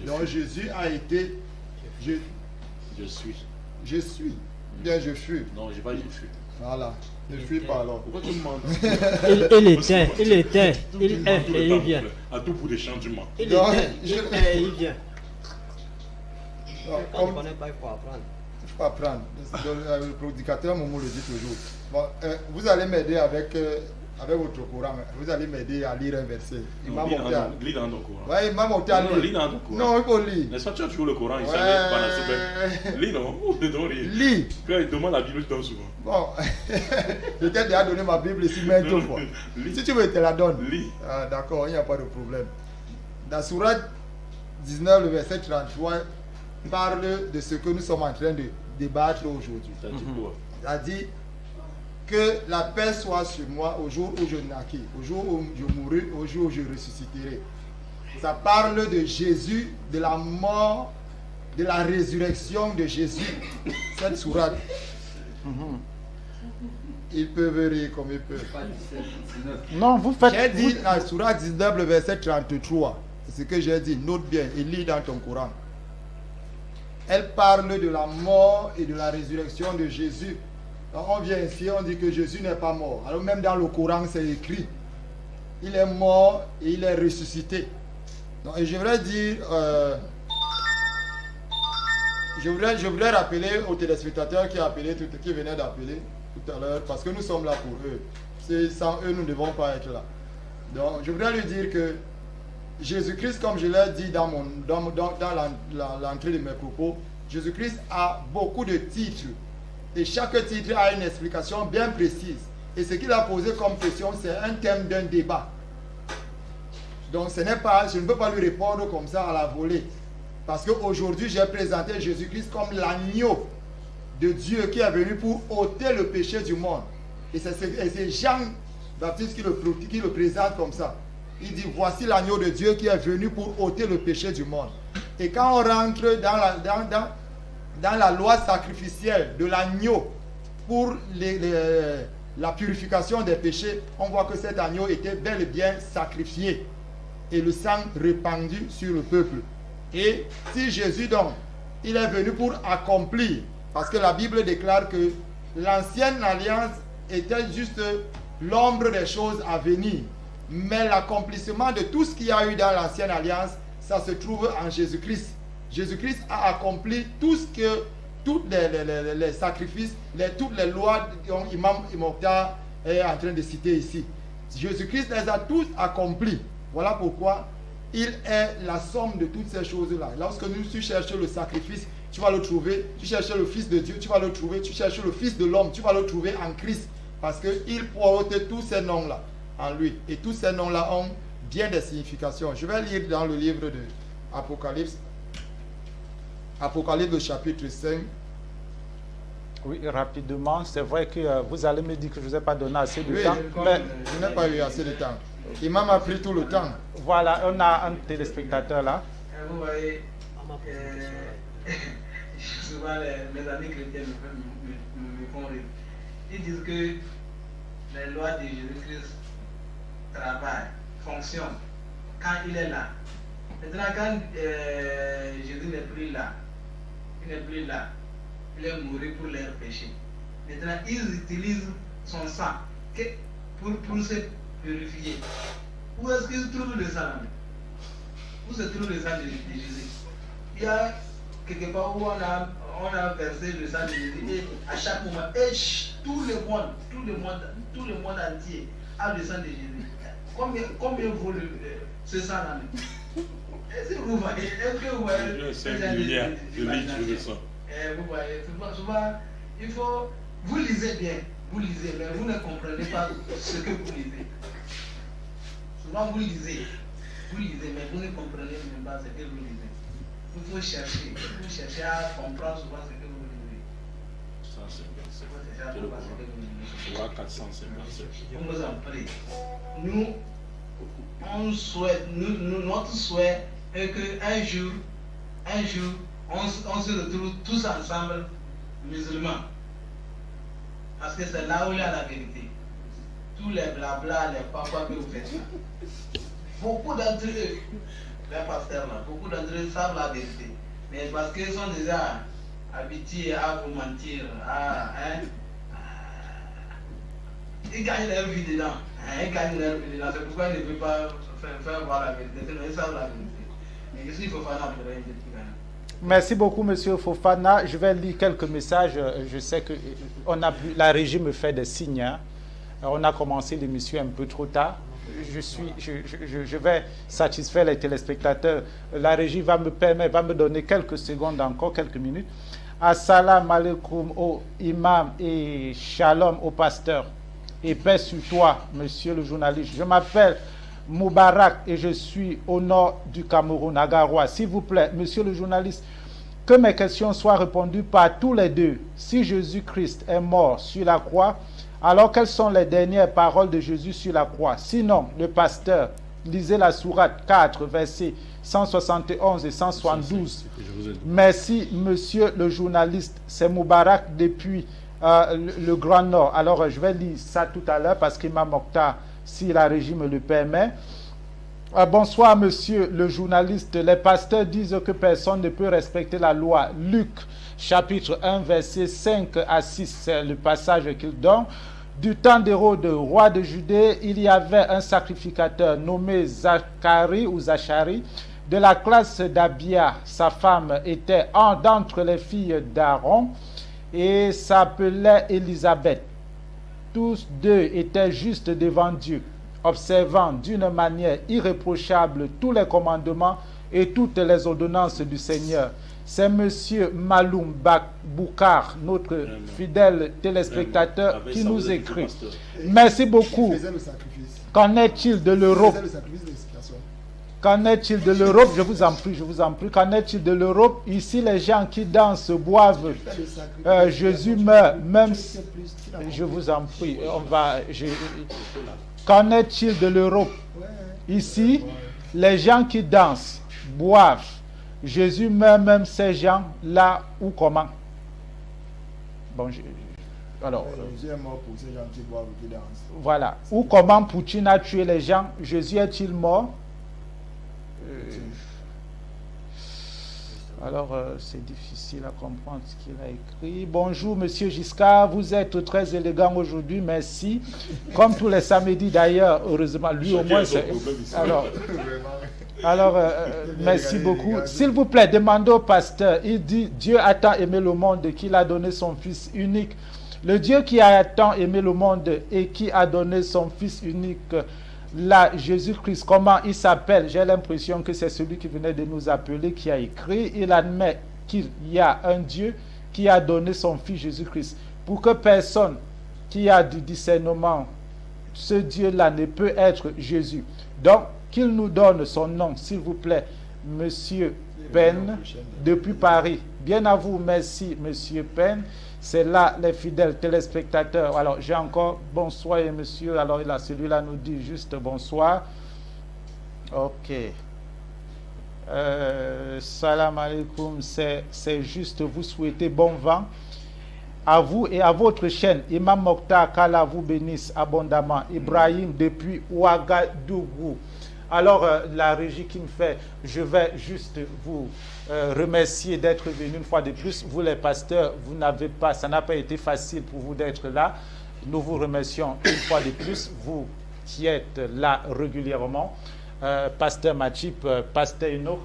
Donc Jésus a été. Je suis. Je suis. Bien je fus. Non, je n'ai pas je fus. Voilà. Je ne suis pas alors. Pourquoi tu me mens? Il était, il est et il vient. À tout bout des champs du monde. Il était, il vient. Quand tu ne connais pas, il faut apprendre. Il faut apprendre. Le prédicateur Momo le dit toujours. Bon, vous allez m'aider avec votre Coran. Vous allez m'aider à lire un verset. Lis dans ton Coran. Oui, il m'a monté à lire. Lis dans ton Coran. Non, il faut lire. N'est-ce pas, tu as toujours le Coran, il s'allait lis, non? Lis. Quand il demande la Bible, il donne souvent. Bon, je t'ai déjà donné ma Bible ici maintes fois. Si tu veux, je te la donne. Lis. Ah, d'accord, il n'y a pas de problème. Dans Sourate 19, le verset 33, parle de ce que nous sommes en train de débattre aujourd'hui. Il a dit que la paix soit sur moi au jour où je naquis, au jour où je mourrai, au jour où je ressusciterai. Ça parle de Jésus, de la mort, de la résurrection de Jésus. Cette sourate. Ils peuvent rire comme ils peuvent. Non, vous faites... J'ai dit la sourate 19, le verset 33. C'est ce que j'ai dit. Note bien et lis dans ton Coran. Elle parle de la mort et de la résurrection de Jésus. Donc on vient ici, on dit que Jésus n'est pas mort. Alors même dans le Coran, c'est écrit. Il est mort et il est ressuscité. Donc, et je voudrais dire... Je voudrais rappeler aux téléspectateurs qui venaient d'appeler tout à l'heure, parce que nous sommes là pour eux. Sans eux, nous ne devons pas être là. Donc, je voudrais lui dire que Jésus-Christ, comme je l'ai dit dans l'entrée de mes propos, Jésus-Christ a beaucoup de titres. Et chaque titre a une explication bien précise. Et ce qu'il a posé comme question, c'est un thème d'un débat. Donc, je ne peux pas lui répondre comme ça à la volée. Parce qu'aujourd'hui, j'ai présenté Jésus-Christ comme l'agneau de Dieu qui est venu pour ôter le péché du monde. Et c'est Jean-Baptiste qui le présente comme ça. Il dit, voici l'agneau de Dieu qui est venu pour ôter le péché du monde. Et quand on rentre dans la loi sacrificielle de l'agneau pour la purification des péchés, on voit que cet agneau était bel et bien sacrifié. Et le sang répandu sur le peuple. Et si Jésus donc, il est venu pour accomplir, parce que la Bible déclare que l'ancienne alliance était juste l'ombre des choses à venir. Mais l'accomplissement de tout ce qu'il y a eu dans l'ancienne alliance, ça se trouve en Jésus-Christ. Jésus-Christ a accompli tout ce que, tous les sacrifices, toutes les lois dont Imam Mokhtar est en train de citer ici. Jésus-Christ les a tous accomplis. Voilà pourquoi il est la somme de toutes ces choses-là. Lorsque tu cherches le sacrifice, tu vas le trouver. Tu cherches le Fils de Dieu, tu vas le trouver. Tu cherches le Fils de l'homme, tu vas le trouver en Christ. Parce qu'il porte tous ces noms-là en lui. Et tous ces noms-là ont bien des significations. Je vais lire dans le livre de Apocalypse. Apocalypse chapitre 5. Oui, rapidement. C'est vrai que vous allez me dire que je ne vous ai pas donné assez de Oui, temps. Mais je n'ai pas eu assez de temps. Imam a pris tout le temps. voilà, on a un téléspectateur là. Vous voyez, souvent mes amis chrétiens me font rire. Ils disent que les lois de Jésus-Christ travaillent, fonctionnent quand il est là. Maintenant, quand Jésus n'est plus là, il est mort pour leurs péchés. Maintenant, ils utilisent son sang pour se purifier. Où est-ce qu'ils trouvent le sang? Où se trouve le sang de Jésus? Il y a quelque part où on a versé le sang de Jésus et à chaque moment, tout le monde entier a le sang de Jésus. Combien vaut ce sang-là? Est-ce que vous voyez? Vous voyez, souvent, il faut. Vous lisez bien, mais vous ne comprenez pas ce que vous lisez. Souvent, vous lisez, mais vous ne comprenez même pas ce que vous lisez. Il faut chercher à comprendre souvent ce que vous lisez. 457. On vous en prie. Nous, on souhaite, notre souhait est qu'un jour, on se retrouve tous ensemble, musulmans. Parce que c'est là où il y a la vérité. Tous les blabla, les papas que vous faites là. Beaucoup d'entre eux, les pasteurs là, beaucoup d'entre eux savent la vérité. Mais parce qu'ils sont déjà habitués à vous mentir, ils gagnent leur vie dedans. C'est pourquoi ils ne peuvent pas faire voir la vérité. Ils savent la vérité. Mais ici, il faut faire la vérité. Merci beaucoup, Monsieur Fofana. Je vais lire quelques messages. Je sais que la régie me fait des signes. Hein. On a commencé l'émission un peu trop tard. Je vais satisfaire les téléspectateurs. La régie va me donner quelques secondes encore, quelques minutes. Assalamu alaikum au imam et shalom au pasteur. Et paix sur toi, monsieur le journaliste. Je m'appelle Moubarak et je suis au nord du Cameroun, à Garoua. S'il vous plaît, monsieur le journaliste, que mes questions soient répondues par tous les deux. Si Jésus-Christ est mort sur la croix, alors quelles sont les dernières paroles de Jésus sur la croix? Sinon, le pasteur, lisez la sourate 4, versets 171 et 172. Merci, monsieur le journaliste. C'est Moubarak depuis le Grand Nord. Alors, je vais lire ça tout à l'heure parce qu'Imam Mokhtar, si la régie me le permet. Bonsoir, monsieur le journaliste. Les pasteurs disent que personne ne peut respecter la loi. Luc, chapitre 1, verset 5 à 6, c'est le passage qu'il donne. Du temps d'Hérode, roi de Judée, il y avait un sacrificateur nommé Zacharie ou Zachari, de la classe d'Abia. Sa femme était d'entre les filles d'Aaron et s'appelait Élisabeth. Tous deux étaient justes devant Dieu, observant d'une manière irréprochable tous les commandements et toutes les ordonnances du Seigneur. C'est M. Maloum Boukar, notre fidèle téléspectateur, qui nous écrit. Merci beaucoup. Qu'en est-il de l'Europe? Qu'en est-il de l'Europe? Je vous en prie. Qu'en est-il de l'Europe? Ici, les gens qui dansent, boivent, Jésus meurt, même si... Je vous en prie. Qu'en est-il de l'Europe? Ici, les gens qui dansent, boivent, Jésus meurt, même ces gens-là, ou comment? Bon, alors, Jésus est mort pour ces gens qui boivent et qui dansent. Voilà. Ou comment Poutine a tué les gens? Jésus est-il mort? Alors, c'est difficile à comprendre ce qu'il a écrit. Bonjour, monsieur Giscard. Vous êtes très élégant aujourd'hui. Merci. Comme tous les samedis d'ailleurs, heureusement, lui au moins. Alors, merci beaucoup. S'il vous plaît, demandez au pasteur. Il dit, Dieu a tant aimé le monde qu'il a donné son Fils unique. Le Dieu qui a tant aimé le monde et qui a donné son Fils unique là, Jésus-Christ, comment il s'appelle? J'ai l'impression que c'est celui qui venait de nous appeler, qui a écrit. Il admet qu'il y a un Dieu qui a donné son Fils Jésus-Christ. Pour que personne qui a du discernement, ce Dieu-là ne peut être Jésus. Donc, qu'il nous donne son nom, s'il vous plaît, Monsieur Penn, depuis Paris. Bien à vous, merci, Monsieur Penn. C'est là les fidèles téléspectateurs. Alors, j'ai encore bonsoir, et monsieur. Alors, là, celui-là nous dit juste bonsoir. Ok. Salam alaikum. C'est juste vous souhaiter bon vent à vous et à votre chaîne. Imam Mokhtar, qu'Allah vous bénisse abondamment. Ibrahim depuis Ouagadougou. Alors, la régie qui me fait, je vais juste vous remercier d'être venu une fois de plus. Vous, les pasteurs, vous n'avez pas, ça n'a pas été facile pour vous d'être là. Nous vous remercions une fois de plus, vous qui êtes là régulièrement. Pasteur Machip, Pasteur Enoch,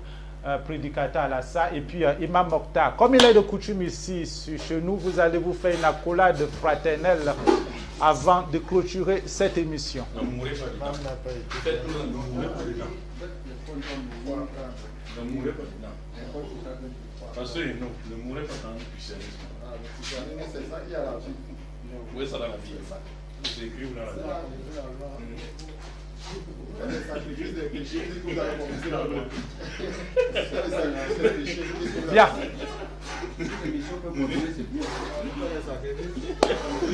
prédicateur à Lassa, et puis Imam Mokhtar. Comme il est de coutume ici, chez nous, vous allez vous faire une accolade fraternelle avant de clôturer cette émission. Ne mourrez pas dedans. Faites-le, ne mourrez pas dedans. Ne mourrez pas dedans. Parce que non, ne mourrez pas dans le christianisme. C'est ça qui a la vie. Oui, ça dans la vie. C'est écrit dans la vie. Les sacrifices des péchés, qu'est-ce que vous avez commencé dans le Bien.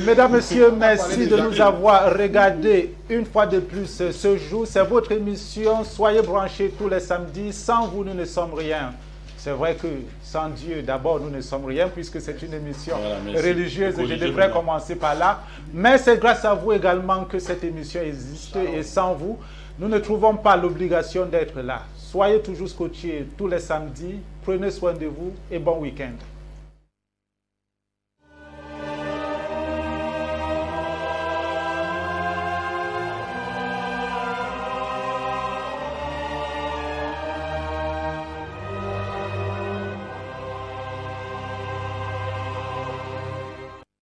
Mesdames, Messieurs, merci de nous avoir regardé une fois de plus ce jour. C'est votre émission. Soyez branchés tous les samedis. Sans vous, nous ne sommes rien. C'est vrai que sans Dieu, d'abord, nous ne sommes rien puisque c'est une émission religieuse et je devrais commencer par là. Mais c'est grâce à vous également que cette émission existe et sans vous, nous ne trouvons pas l'obligation d'être là. Soyez toujours scotchés tous les samedis. Prenez soin de vous et bon week-end.